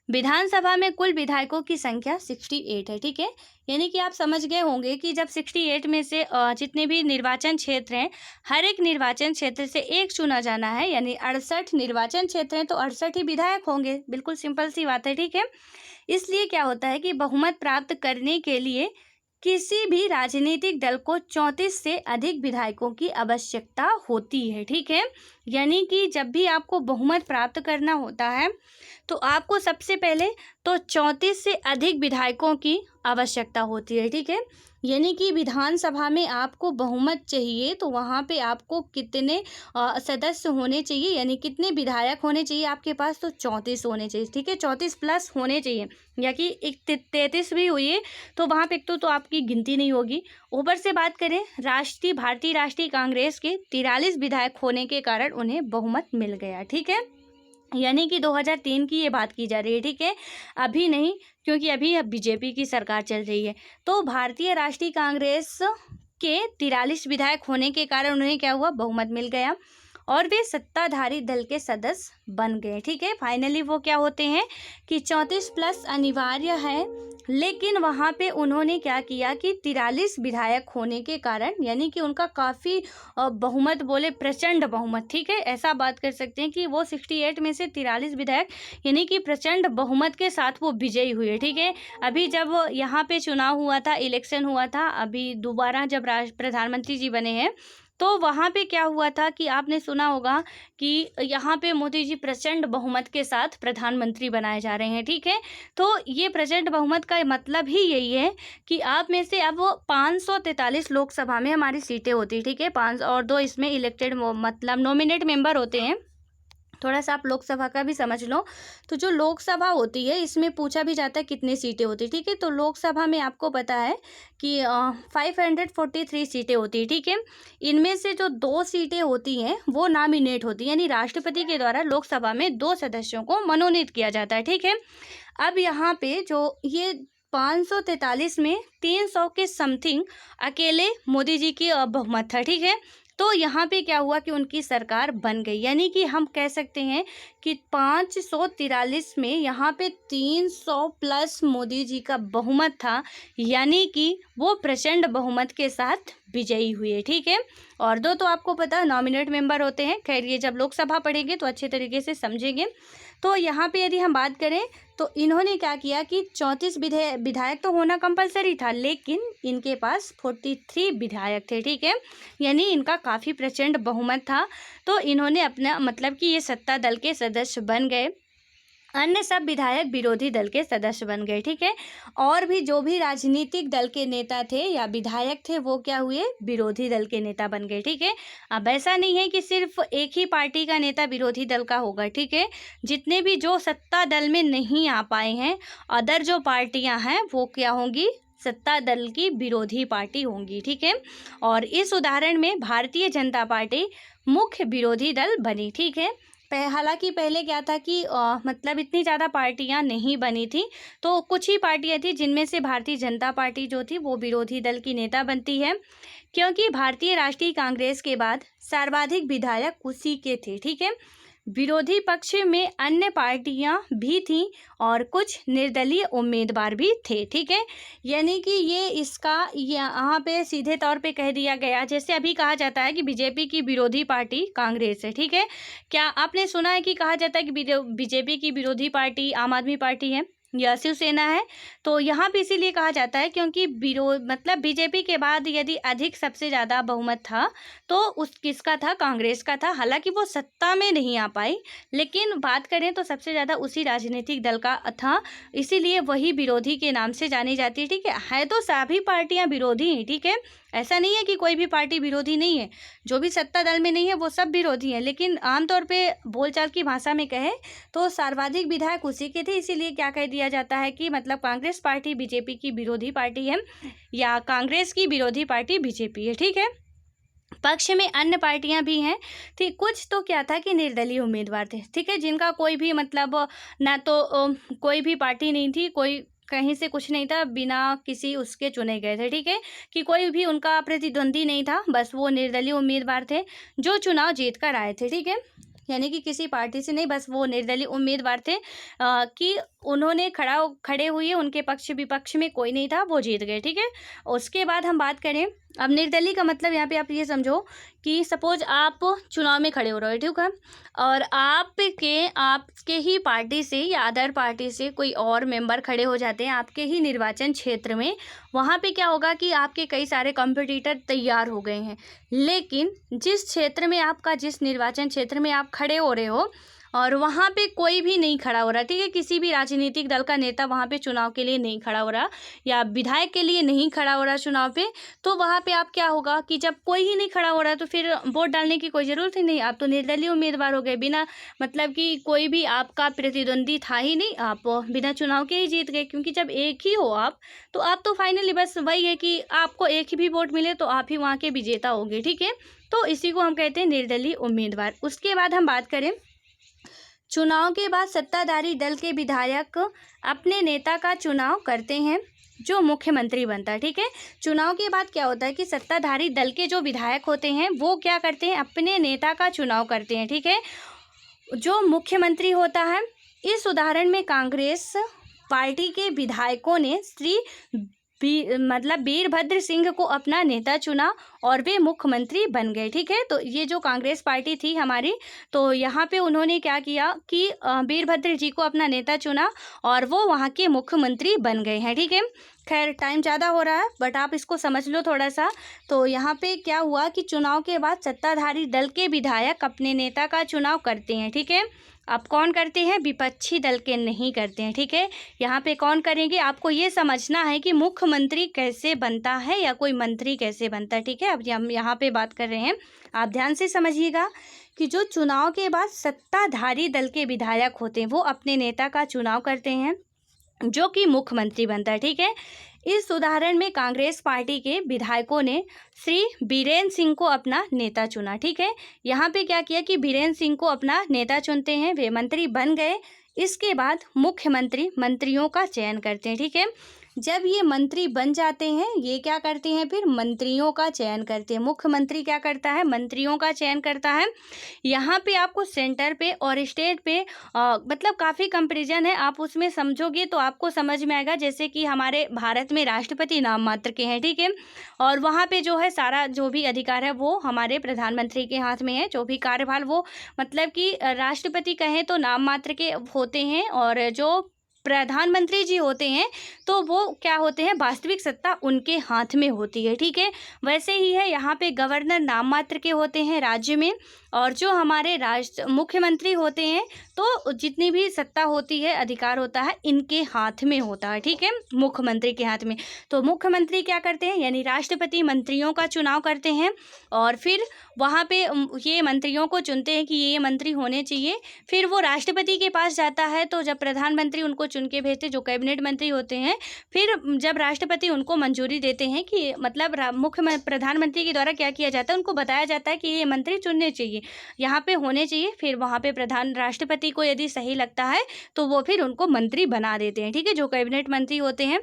विधानसभा में कुल विधायकों की संख्या 68 है। ठीक है, यानी कि आप समझ गए होंगे कि जब 68 में से जितने भी निर्वाचन क्षेत्र हैं, हर एक निर्वाचन क्षेत्र से एक चुना जाना है, यानी 68 निर्वाचन क्षेत्र हैं तो 68 ही विधायक होंगे। बिल्कुल सिंपल सी बात है। ठीक है, इसलिए क्या होता है कि बहुमत प्राप्त करने के लिए किसी भी राजनीतिक दल को 34 से अधिक विधायकों की आवश्यकता होती है। ठीक है, यानी कि जब भी आपको बहुमत प्राप्त करना होता है तो आपको सबसे पहले तो 34 से अधिक विधायकों की आवश्यकता होती है। ठीक है, यानी कि विधानसभा में आपको बहुमत चाहिए तो वहाँ पे आपको कितने सदस्य होने चाहिए, यानी कितने विधायक होने चाहिए आपके पास, तो 34 होने चाहिए। ठीक है, 34 प्लस होने चाहिए, या कि 33 भी हुई तो वहाँ पे एक तो आपकी गिनती नहीं होगी। ऊपर से बात करें भारतीय राष्ट्रीय कांग्रेस के 43 विधायक होने के कारण उन्हें बहुमत मिल गया। ठीक है, यानी कि 2003 की ये बात की जा रही है। ठीक है, अभी नहीं, क्योंकि अभी बीजेपी की सरकार चल रही है। तो भारतीय राष्ट्रीय कांग्रेस के 43 विधायक होने के कारण उन्हें क्या हुआ, बहुमत मिल गया और वे सत्ताधारी दल के सदस्य बन गए। ठीक है, फाइनली वो क्या होते हैं कि 34 प्लस अनिवार्य है, लेकिन वहाँ पे उन्होंने क्या किया कि 43 विधायक होने के कारण, यानी कि उनका काफ़ी बहुमत, बोले प्रचंड बहुमत। ठीक है, ऐसा बात कर सकते हैं कि वो 68 में से 43 विधायक यानी कि प्रचंड बहुमत के साथ वो विजयी हुए। ठीक है, अभी जब यहाँ पे चुनाव हुआ था, इलेक्शन हुआ था, अभी दोबारा जब प्रधानमंत्री जी बने हैं तो वहाँ पे क्या हुआ था कि आपने सुना होगा कि यहाँ पे मोदी जी प्रचंड बहुमत के साथ प्रधानमंत्री बनाए जा रहे हैं। ठीक है, तो ये प्रचंड बहुमत का मतलब ही यही है कि आप में से अब 543 लोकसभा में हमारी सीटें होती। ठीक है, 5 और 2 इसमें इलेक्टेड मतलब नॉमिनेट मेंबर होते हैं। थोड़ा सा आप लोकसभा का भी समझ लो, तो जो लोकसभा होती है इसमें पूछा भी जाता है कितनी सीटें होती। ठीक है, तो लोकसभा में आपको पता है कि 543 सीटें होती है। ठीक है, इनमें से जो 2 सीटें होती हैं वो नॉमिनेट होती हैं, यानी राष्ट्रपति के द्वारा लोकसभा में 2 सदस्यों को मनोनीत किया जाता है। ठीक है, अब यहाँ पे जो ये 543 में 300 के समथिंग अकेले मोदी जी की बहुमत था। ठीक है, तो यहाँ पे क्या हुआ कि उनकी सरकार बन गई, यानी कि हम कह सकते हैं कि 543 में यहाँ पे 300 प्लस मोदी जी का बहुमत था, यानी कि वो प्रचंड बहुमत के साथ विजयी हुए। ठीक है, और 2 तो आपको पता नॉमिनेट मेंबर होते हैं। खैर ये जब लोकसभा पढ़ेंगे तो अच्छे तरीके से समझेंगे। तो यहाँ पे यदि हम बात करें तो इन्होंने क्या किया कि 34 विधायक तो होना कंपलसरी था, लेकिन इनके पास 43 विधायक थे। ठीक है, यानी इनका काफ़ी प्रचंड बहुमत था, तो इन्होंने अपना मतलब कि ये सत्ता दल के सदस्य बन गए। अन्य सब विधायक विरोधी दल के सदस्य बन गए। ठीक है, और भी जो भी राजनीतिक दल के नेता थे या विधायक थे वो क्या हुए, विरोधी दल के नेता बन गए। ठीक है, अब ऐसा नहीं है कि सिर्फ एक ही पार्टी का नेता विरोधी दल का होगा। ठीक है, जितने भी जो सत्ता दल में नहीं आ पाए हैं, अदर जो पार्टियां हैं वो क्या होंगी, सत्ता दल की विरोधी पार्टी होंगी, ठीक है। और इस उदाहरण में भारतीय जनता पार्टी मुख्य विरोधी दल बनी, ठीक है। हालांकि पहले क्या था कि मतलब इतनी ज़्यादा पार्टियां नहीं बनी थी, तो कुछ ही पार्टियां थी जिनमें से भारतीय जनता पार्टी जो थी वो विरोधी दल की नेता बनती है, क्योंकि भारतीय राष्ट्रीय कांग्रेस के बाद सर्वाधिक विधायक उसी के थे, ठीक है। विरोधी पक्ष में अन्य पार्टियां भी थीं और कुछ निर्दलीय उम्मीदवार भी थे, ठीक है। यानी कि ये इसका यहाँ पे सीधे तौर पे कह दिया गया, जैसे अभी कहा जाता है कि बीजेपी की विरोधी पार्टी कांग्रेस है, ठीक है। क्या आपने सुना है कि कहा जाता है कि बीजेपी की विरोधी पार्टी आम आदमी पार्टी है या शिवसेना है? तो यहाँ पे इसीलिए कहा जाता है क्योंकि मतलब बीजेपी के बाद यदि अधिक सबसे ज़्यादा बहुमत था तो उस किसका था? कांग्रेस का था। हालांकि वो सत्ता में नहीं आ पाई, लेकिन बात करें तो सबसे ज़्यादा उसी राजनीतिक दल का था, इसीलिए वही विरोधी के नाम से जानी जाती है, ठीक है तो सभी पार्टियां विरोधी हैं, ठीक है। ऐसा नहीं है कि कोई भी पार्टी विरोधी नहीं है, जो भी सत्ता दल में नहीं है वो सब विरोधी हैं, लेकिन आमतौर पे बोलचाल की भाषा में कहें तो सर्वाधिक विधायक उसी के थे, इसीलिए क्या कह दिया जाता है कि मतलब कांग्रेस पार्टी बीजेपी की विरोधी पार्टी है या कांग्रेस की विरोधी पार्टी बीजेपी है, ठीक है। पक्ष में अन्य पार्टियां भी हैं, ठीक। कुछ तो क्या था कि निर्दलीय उम्मीदवार थे, ठीक है, जिनका कोई भी मतलब ना तो कोई भी पार्टी नहीं थी, कोई कहीं से कुछ नहीं था, बिना किसी उसके चुने गए थे, ठीक है, कि कोई भी उनका प्रतिद्वंदी नहीं था, बस वो निर्दलीय उम्मीदवार थे जो चुनाव जीत कर आए थे, ठीक है। यानी कि किसी पार्टी से नहीं, बस वो निर्दलीय उम्मीदवार थे कि उन्होंने खड़े हुए, उनके पक्ष विपक्ष में कोई नहीं था, वो जीत गए, ठीक है। उसके बाद हम बात करें, अब निर्दलीय का मतलब यहाँ पे आप ये समझो कि सपोज आप चुनाव में खड़े हो रहे हो, ठीक है, और आपके ही पार्टी से या अदर पार्टी से कोई और मेंबर खड़े हो जाते हैं आपके ही निर्वाचन क्षेत्र में। वहाँ पे क्या होगा कि आपके कई सारे कॉम्पिटिटर तैयार हो गए हैं, लेकिन जिस क्षेत्र में आपका, जिस निर्वाचन क्षेत्र में आप खड़े हो रहे हो और वहाँ पे कोई भी नहीं खड़ा हो रहा, ठीक है, किसी भी राजनीतिक दल का नेता वहाँ पे चुनाव के लिए नहीं खड़ा हो रहा या विधायक के लिए नहीं खड़ा हो रहा चुनाव पे, तो वहाँ पे आप क्या होगा कि जब कोई ही नहीं खड़ा हो रहा तो फिर वोट डालने की कोई ज़रूरत ही नहीं, आप तो निर्दलीय उम्मीदवार हो गए, बिना मतलब कि कोई भी आपका प्रतिद्वंदी था ही नहीं, आप बिना चुनाव के ही जीत गए, क्योंकि जब एक ही हो आप तो फाइनली बस वही है कि आपको एक ही भी वोट मिले तो आप ही वहाँ के विजेता होंगे, ठीक है। तो इसी को हम कहते हैं निर्दलीय उम्मीदवार। उसके बाद हम बात करें, चुनाव के बाद सत्ताधारी दल के विधायक अपने नेता का चुनाव करते हैं जो मुख्यमंत्री बनता है, ठीक है। चुनाव के बाद क्या होता है कि सत्ताधारी दल के जो विधायक होते हैं वो क्या करते हैं, अपने नेता का चुनाव करते हैं, ठीक है, जो मुख्यमंत्री होता है। इस उदाहरण में कांग्रेस पार्टी के विधायकों ने श्री मतलब वीरभद्र सिंह को अपना नेता चुना और वे मुख्यमंत्री बन गए, ठीक है। तो ये जो कांग्रेस पार्टी थी हमारी, तो यहाँ पे उन्होंने क्या किया कि वीरभद्र जी को अपना नेता चुना और वो वहाँ के मुख्यमंत्री बन गए हैं, ठीक है। खैर टाइम ज़्यादा हो रहा है बट आप इसको समझ लो थोड़ा सा। तो यहाँ पे क्या हुआ कि चुनाव के बाद सत्ताधारी दल के विधायक अपने नेता का चुनाव करते हैं, ठीक है। अब कौन करते हैं? विपक्षी दल के नहीं करते हैं, ठीक है। यहाँ पे कौन करेंगे? आपको ये समझना है कि मुख्यमंत्री कैसे बनता है या कोई मंत्री कैसे बनता है, ठीक है। अब हम यहाँ पे बात कर रहे हैं, आप ध्यान से समझिएगा कि जो चुनाव के बाद सत्ताधारी दल के विधायक होते हैं वो अपने नेता का चुनाव करते हैं जो कि मुख्यमंत्री बनता है, ठीक है। इस उदाहरण में कांग्रेस पार्टी के विधायकों ने श्री बीरेन सिंह को अपना नेता चुना, ठीक है। यहाँ पे क्या किया कि बीरेन सिंह को अपना नेता चुनते हैं, वे मंत्री बन गए। इसके बाद मुख्यमंत्री मंत्रियों का चयन करते हैं, ठीक है। जब ये मंत्री बन जाते हैं ये क्या करते हैं, फिर मंत्रियों का चयन करते हैं। मुख्यमंत्री क्या करता है? मंत्रियों का चयन करता है। यहाँ पे आपको सेंटर पे और स्टेट पे मतलब काफ़ी कंपैरिजन है, आप उसमें समझोगे तो आपको समझ में आएगा। जैसे कि हमारे भारत में राष्ट्रपति नाम मात्र के हैं, ठीक है, और वहाँ पे जो है सारा जो भी अधिकार है वो हमारे प्रधानमंत्री के हाथ में है। जो भी कार्यभार वो मतलब कि राष्ट्रपति कहें तो नाम मात्र के होते हैं और जो प्रधानमंत्री जी होते हैं तो वो क्या होते हैं, वास्तविक सत्ता उनके हाथ में होती है, ठीक है। वैसे ही है यहाँ पे गवर्नर नाम मात्र के होते हैं राज्य में, और जो हमारे मुख्यमंत्री होते हैं तो जितनी भी सत्ता होती है, अधिकार होता है, इनके हाथ में होता है, ठीक है, मुख्यमंत्री के हाथ में। तो मुख्यमंत्री क्या करते हैं, यानी राष्ट्रपति मंत्रियों का चुनाव करते हैं और फिर वहाँ पे ये मंत्रियों को चुनते हैं कि ये मंत्री होने चाहिए। फिर वो राष्ट्रपति के पास जाता है, तो जब प्रधानमंत्री उनको चुन के भेजते जो कैबिनेट मंत्री होते हैं। फिर जब राष्ट्रपति उनको मंजूरी देते हैं कि मतलब प्रधानमंत्री के द्वारा क्या किया जाता है, उनको बताया जाता है कि ये मंत्री चुनने चाहिए, यहाँ पे होने चाहिए। फिर वहाँ पे राष्ट्रपति को यदि सही लगता है तो वो फिर उनको मंत्री बना देते हैं, ठीक है, जो कैबिनेट मंत्री होते हैं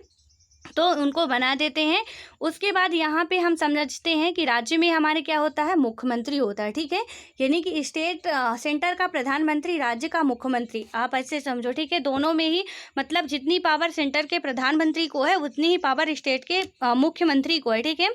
तो उनको बना देते हैं। उसके बाद यहाँ पे हम समझते हैं कि राज्य में हमारे क्या होता है, मुख्यमंत्री होता है, ठीक है, यानी कि सेंटर का प्रधानमंत्री, राज्य का मुख्यमंत्री, आप ऐसे समझो, ठीक है। दोनों में ही मतलब जितनी पावर सेंटर के प्रधानमंत्री को है उतनी ही पावर स्टेट के मुख्यमंत्री को है, ठीक है।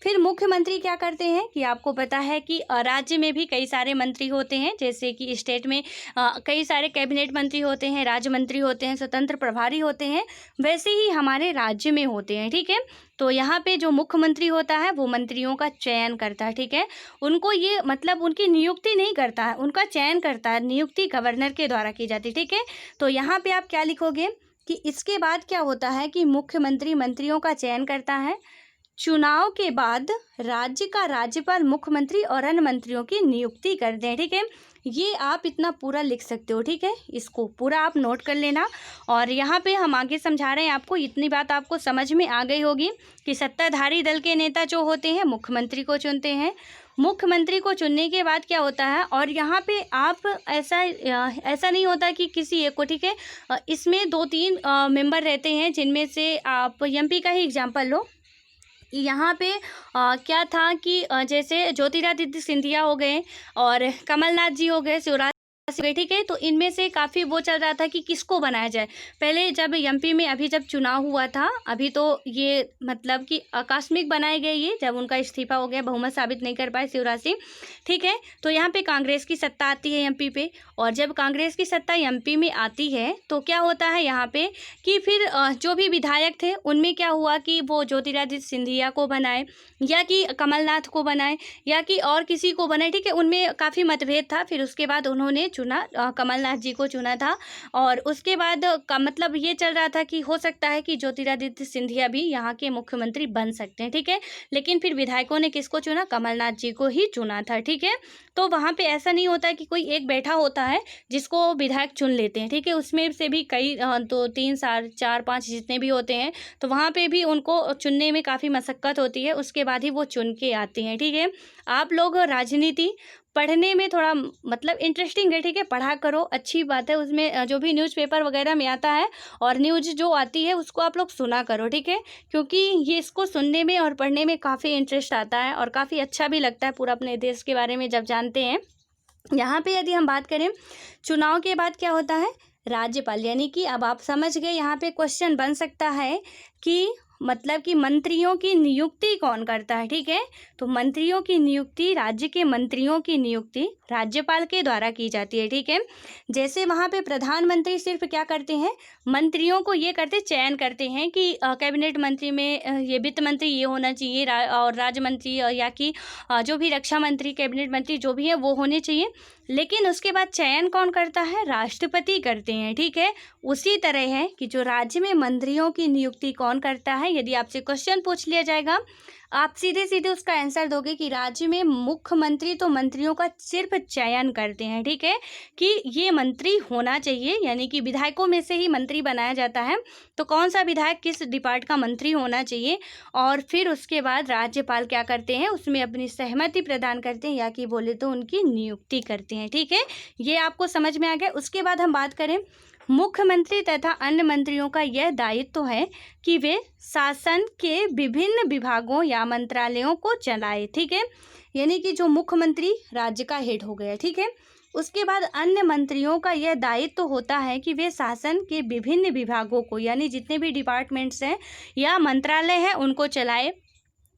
फिर मुख्यमंत्री क्या करते हैं कि आपको पता है कि राज्य में भी कई सारे मंत्री होते हैं, जैसे कि स्टेट में कई सारे कैबिनेट मंत्री होते हैं, राज्य मंत्री होते हैं, स्वतंत्र प्रभारी होते हैं, वैसे ही हमारे राज्य में होते हैं, ठीक है। तो यहाँ पे जो मुख्यमंत्री होता है वो मंत्रियों का चयन करता है, ठीक है। उनको ये मतलब उनकी नियुक्ति नहीं करता है, उनका चयन करता है, नियुक्ति गवर्नर के द्वारा की जाती है, ठीक है। तो यहाँ पे आप क्या लिखोगे कि इसके बाद क्या होता है कि मुख्यमंत्री मंत्रियों का चयन करता है, चुनाव के बाद राज्य का राज्यपाल मुख्यमंत्री और अन्य मंत्रियों की नियुक्ति करते हैं, ठीक है। ये आप इतना पूरा लिख सकते हो, ठीक है, इसको पूरा आप नोट कर लेना। और यहाँ पे हम आगे समझा रहे हैं आपको, इतनी बात आपको समझ में आ गई होगी कि सत्ताधारी दल के नेता जो होते हैं मुख्यमंत्री को चुनते हैं। मुख्यमंत्री को चुनने के बाद क्या होता है, और यहाँ पे आप ऐसा नहीं होता कि किसी एक को, ठीक है, इसमें 2-3 मेंबर रहते हैं, जिनमें से आप एमपी का ही एग्जाम्पल लो। यहाँ पे क्या था कि जैसे ज्योतिरादित्य सिंधिया हो गए और कमलनाथ जी हो गए, शिवराज ठीक है। तो इनमें से काफ़ी वो चल रहा था कि किसको बनाया जाए। पहले जब एमपी में अभी जब चुनाव हुआ था, अभी तो ये मतलब कि आकस्मिक बनाए गए, ये जब उनका इस्तीफा हो गया, बहुमत साबित नहीं कर पाए शिवराज सिंह, ठीक है। तो यहाँ पे कांग्रेस की सत्ता आती है एमपी पे, और जब कांग्रेस की सत्ता एमपी में आती है तो क्या होता है यहाँ पे कि फिर जो भी विधायक थे उनमें क्या हुआ कि वो ज्योतिरादित्य सिंधिया को बनाए, या कि कमलनाथ को बनाए, या कि और किसी को बनाए, ठीक है। उनमें काफ़ी मतभेद था। फिर उसके बाद उन्होंने चुना कमलनाथ जी को चुना था, और उसके बाद का मतलब ये चल रहा था कि हो सकता है कि ज्योतिरादित्य सिंधिया भी यहाँ के मुख्यमंत्री बन सकते हैं, ठीक है। लेकिन फिर विधायकों ने किसको चुना, कमलनाथ जी को ही चुना था, ठीक है। तो वहाँ पे ऐसा नहीं होता कि कोई एक बैठा होता है जिसको विधायक चुन लेते हैं, ठीक है। उसमें से भी कई 2-3 4-5 जितने भी होते हैं, तो वहाँ पे भी उनको चुनने में काफ़ी मशक्क़त होती है, उसके बाद ही वो चुन के आते हैं, ठीक है। आप लोग राजनीति पढ़ने में थोड़ा मतलब इंटरेस्टिंग है, ठीक है, पढ़ा करो, अच्छी बात है। उसमें जो भी न्यूज़पेपर वगैरह में आता है और न्यूज़ जो आती है उसको आप लोग सुना करो, ठीक है, क्योंकि ये इसको सुनने में और पढ़ने में काफ़ी इंटरेस्ट आता है और काफ़ी अच्छा भी लगता है पूरा अपने देश के बारे में जब जानते हैं। यहाँ पे यदि हम बात करें चुनाव के बाद क्या होता है, राज्यपाल, यानी कि अब आप समझ गए, यहाँ पे क्वेश्चन बन सकता है कि मतलब कि मंत्रियों की नियुक्ति कौन करता है, ठीक है। तो मंत्रियों की नियुक्ति, राज्य के मंत्रियों की नियुक्ति राज्यपाल के द्वारा की जाती है, ठीक है। जैसे वहाँ पे प्रधानमंत्री सिर्फ क्या करते हैं, मंत्रियों को ये करते चयन करते हैं कि कैबिनेट मंत्री में ये वित्त मंत्री ये होना चाहिए, और राज्य मंत्री या कि जो भी रक्षा मंत्री, कैबिनेट मंत्री जो भी है वो होने चाहिए। लेकिन उसके बाद चयन कौन करता है, राष्ट्रपति करते हैं, ठीक है। उसी तरह है कि जो राज्य में मंत्रियों की नियुक्ति कौन करता है, यदि आपसे क्वेश्चन पूछ लिया जाएगा, आप सीधे सीधे उसका आंसर दोगे कि राज्य में मुख्यमंत्री तो मंत्रियों का सिर्फ चयन करते हैं, ठीक है, कि ये मंत्री होना चाहिए, यानी कि विधायकों में से ही मंत्री बनाया जाता है। तो कौन सा विधायक किस डिपार्ट का मंत्री होना चाहिए, और फिर उसके बाद राज्यपाल क्या करते हैं, उसमें अपनी सहमति प्रदान करते हैं, या कि बोले तो उनकी नियुक्ति करते हैं, ठीक है। ये आपको समझ में आ गया। उसके बाद हम बात करें, मुख्यमंत्री तथा अन्य मंत्रियों का यह दायित्व है कि वे शासन के विभिन्न विभागों या मंत्रालयों को चलाए, ठीक है, यानी कि जो मुख्यमंत्री राज्य का हेड हो गया, ठीक है। उसके बाद अन्य मंत्रियों का यह दायित्व होता है कि वे शासन के विभिन्न विभागों को, यानी जितने भी डिपार्टमेंट्स हैं या मंत्रालय हैं उनको चलाए।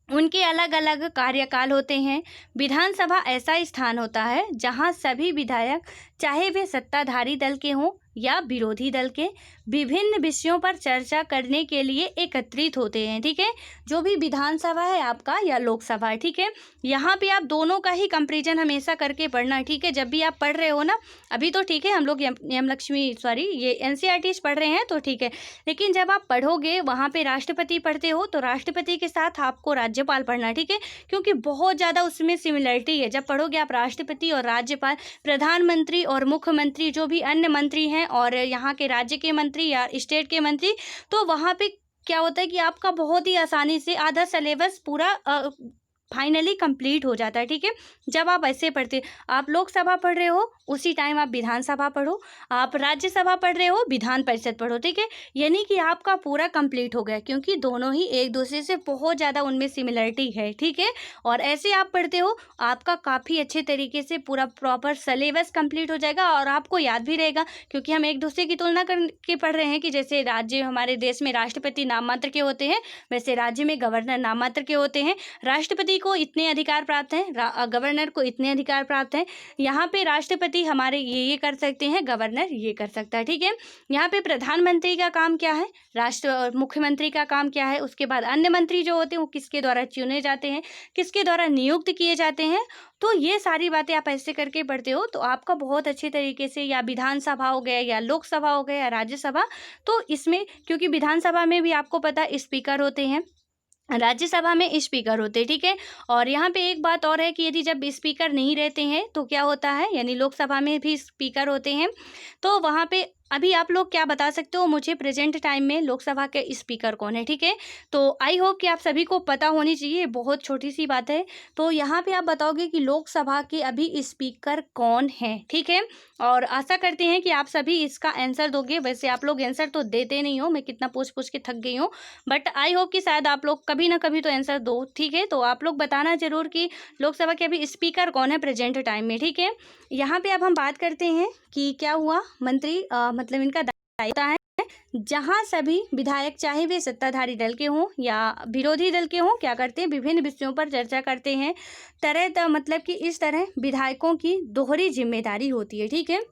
उनके अलग अलग कार्यकाल होते हैं। विधानसभा ऐसा स्थान होता है जहां सभी विधायक, चाहे वे सत्ताधारी दल के हों या विरोधी दल के, विभिन्न विषयों पर चर्चा करने के लिए एकत्रित होते हैं, ठीक है। जो भी विधानसभा है आपका या लोकसभा है, ठीक है, यहाँ पे आप दोनों का ही कंपैरिजन हमेशा करके पढ़ना, ठीक है। जब भी आप पढ़ रहे हो ना, अभी तो ठीक है हम लोग ये एनसीईआरटी पढ़ रहे हैं तो ठीक है, लेकिन जब आप पढ़ोगे वहाँ पे राष्ट्रपति पढ़ते हो तो राष्ट्रपति के साथ आपको राज्यपाल पढ़ना, ठीक है, क्योंकि बहुत ज़्यादा उसमें सिमिलरिटी है। जब पढ़ोगे आप राष्ट्रपति और राज्यपाल, प्रधानमंत्री और मुख्यमंत्री जो भी अन्य मंत्री हैं और यहाँ के राज्य के मंत्री या स्टेट के मंत्री, तो वहाँ पे क्या होता है कि आपका बहुत ही आसानी से आधा सिलेबस पूरा फाइनली कंप्लीट हो जाता है। ठीक है, जब आप ऐसे पढ़ते, आप लोकसभा पढ़ रहे हो उसी टाइम आप विधानसभा पढ़ो, आप राज्यसभा पढ़ रहे हो विधान परिषद पढ़ो। ठीक है, यानी कि आपका पूरा कंप्लीट हो गया, क्योंकि दोनों ही एक दूसरे से बहुत ज़्यादा उनमें सिमिलरिटी है। ठीक है, और ऐसे आप पढ़ते हो आपका काफ़ी अच्छे तरीके से पूरा प्रॉपर सिलेबस कंप्लीट हो जाएगा और आपको याद भी रहेगा, क्योंकि हम एक दूसरे की तुलना करके पढ़ रहे हैं कि जैसे राज्य हमारे देश में राष्ट्रपति नाम मात्र के होते हैं, वैसे राज्य में गवर्नर नाम मात्र के होते हैं। राष्ट्रपति को इतने अधिकार प्राप्त हैं, गवर्नर को इतने अधिकार प्राप्त हैं। यहाँ पे राष्ट्रपति हमारे ये कर सकते हैं, गवर्नर ये कर सकता है। ठीक है, यहाँ पे प्रधानमंत्री का काम क्या है, मुख्यमंत्री का काम क्या है, उसके बाद अन्य मंत्री जो होते हैं वो किसके द्वारा चुने जाते हैं, किसके द्वारा नियुक्त किए जाते हैं। तो ये सारी बातें आप ऐसे करके पढ़ते हो तो आपका बहुत अच्छे तरीके से, या विधानसभा हो गया या लोकसभा हो गया या राज्यसभा, तो इसमें क्योंकि विधानसभा में भी आपको पता स्पीकर होते हैं, राज्यसभा में स्पीकर होते हैं। ठीक है, और यहाँ पे एक बात और है कि यदि जब स्पीकर नहीं रहते हैं तो क्या होता है, यानी लोकसभा में भी स्पीकर होते हैं, तो वहाँ पे अभी आप लोग क्या बता सकते हो मुझे प्रेजेंट टाइम में लोकसभा के स्पीकर कौन है। ठीक है, तो आई होप कि आप सभी को पता होनी चाहिए, बहुत छोटी सी बात है। तो यहाँ पे आप बताओगे कि लोकसभा के अभी स्पीकर कौन है। ठीक है, और आशा करते हैं कि आप सभी इसका आंसर दोगे। वैसे आप लोग आंसर तो देते नहीं हो, मैं कितना पूछ के थक गई हूँ, बट आई होप कि शायद आप लोग कभी ना कभी तो आंसर दो। ठीक है, तो आप लोग बताना जरूर कि लोकसभा के अभी स्पीकर कौन है प्रेजेंट टाइम में। ठीक है, यहाँ पे अब हम बात करते हैं कि क्या हुआ, मंत्री मतलब इनका दायित्व होता है जहाँ सभी विधायक, चाहे वे सत्ताधारी दल के हों या विरोधी दल के हों, क्या करते हैं, विभिन्न विषयों पर चर्चा करते हैं। मतलब कि इस तरह विधायकों की दोहरी जिम्मेदारी होती है। ठीक है,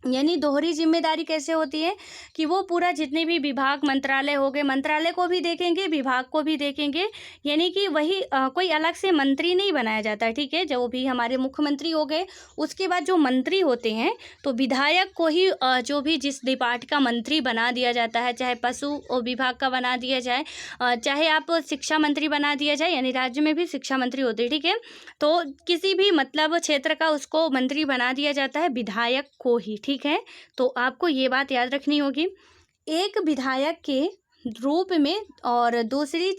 यानी दोहरी जिम्मेदारी कैसे होती है कि वो पूरा जितने भी विभाग, मंत्रालय हो गए, मंत्रालय को भी देखेंगे, विभाग को भी देखेंगे, यानी कि वही कोई अलग से मंत्री नहीं बनाया जाता है। ठीक है, जो भी हमारे मुख्यमंत्री हो गए, उसके बाद जो मंत्री होते हैं तो विधायक को ही जो भी जिस डिपार्ट का मंत्री बना दिया जाता है, चाहे पशु विभाग का बना दिया जाए, चाहे आप शिक्षा मंत्री बना दिया जाए, यानी राज्य में भी शिक्षा मंत्री होते हैं। ठीक है, तो किसी भी मतलब क्षेत्र का उसको मंत्री बना दिया जाता है विधायक को ही। ठीक है, तो आपको ये बात याद रखनी होगी, एक विधायक के रूप में और दूसरी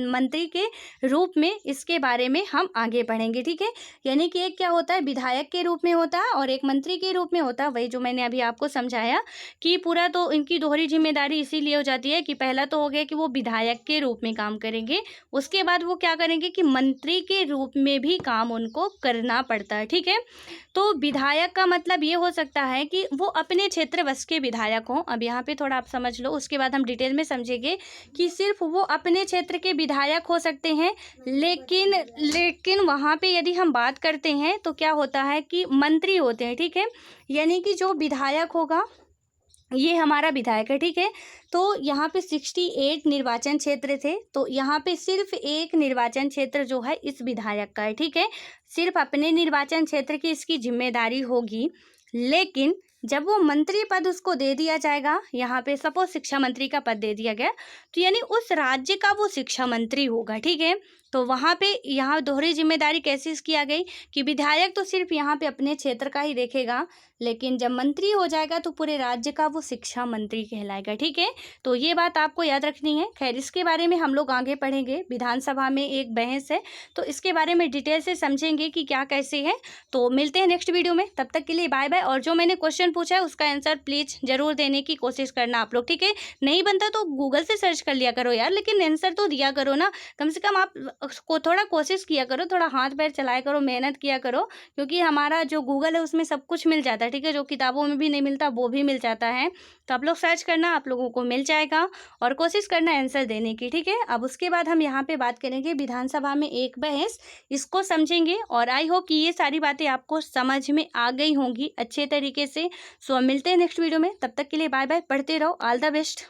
मंत्री के रूप में, इसके बारे में हम आगे पढ़ेंगे। ठीक है, यानी कि एक क्या होता है विधायक के रूप में होता है और एक मंत्री के रूप में होता है। वही जो मैंने अभी आपको समझाया कि पूरा तो इनकी दोहरी जिम्मेदारी इसीलिए हो जाती है कि पहला तो हो गया कि वो विधायक के रूप में काम करेंगे, उसके बाद वो क्या करेंगे कि मंत्री के रूप में भी काम उनको करना पड़ता है। ठीक है, तो विधायक का मतलब ये हो सकता है कि वो अपने क्षेत्र वश के विधायक हों। अब यहाँ पे थोड़ा आप समझ लो, उसके बाद हम डिटेल में समझेंगे कि सिर्फ वो अपने क्षेत्र के विधायक हो सकते हैं, लेकिन वहाँ पे यदि हम बात करते हैं तो क्या होता है कि मंत्री होते हैं। ठीक है, यानी कि जो विधायक होगा ये हमारा विधायक है। ठीक है, तो यहाँ पे 68 निर्वाचन क्षेत्र थे, तो यहाँ पे सिर्फ एक निर्वाचन क्षेत्र जो है इस विधायक का है। ठीक है, सिर्फ अपने निर्वाचन क्षेत्र की इसकी जिम्मेदारी होगी, लेकिन जब वो मंत्री पद उसको दे दिया जाएगा, यहाँ पे सपोज शिक्षा मंत्री का पद दे दिया गया, तो यानी उस राज्य का वो शिक्षा मंत्री होगा। ठीक है, तो वहाँ पे यहाँ दोहरी जिम्मेदारी कैसे इसकी आ गई कि विधायक तो सिर्फ यहाँ पे अपने क्षेत्र का ही देखेगा, लेकिन जब मंत्री हो जाएगा तो पूरे राज्य का वो शिक्षा मंत्री कहलाएगा। ठीक है, तो ये बात आपको याद रखनी है। खैर, इसके बारे में हम लोग आगे पढ़ेंगे, विधानसभा में एक बहस है तो इसके बारे में डिटेल से समझेंगे कि क्या कैसे है। तो मिलते हैं नेक्स्ट वीडियो में, तब तक के लिए बाय बाय। और जो मैंने क्वेश्चन पूछा है उसका आंसर प्लीज़ ज़रूर देने की कोशिश करना आप लोग। ठीक है, नहीं बनता तो गूगल से सर्च कर लिया करो यार, लेकिन आंसर तो दिया करो ना, कम से कम आप को थोड़ा कोशिश किया करो, थोड़ा हाथ पैर चलाया करो, मेहनत किया करो, क्योंकि हमारा जो गूगल है उसमें सब कुछ मिल जाता है। ठीक है, जो किताबों में भी नहीं मिलता वो भी मिल जाता है, तो आप लोग सर्च करना, आप लोगों को मिल जाएगा और कोशिश करना आंसर देने की। ठीक है, अब उसके बाद हम यहाँ पे बात करेंगे विधानसभा में एक बहस, इसको समझेंगे और आई होप कि ये सारी बातें आपको समझ में आ गई होंगी अच्छे तरीके से। सो मिलते हैं नेक्स्ट वीडियो में, तब तक के लिए बाय बाय, पढ़ते रहो, ऑल द बेस्ट।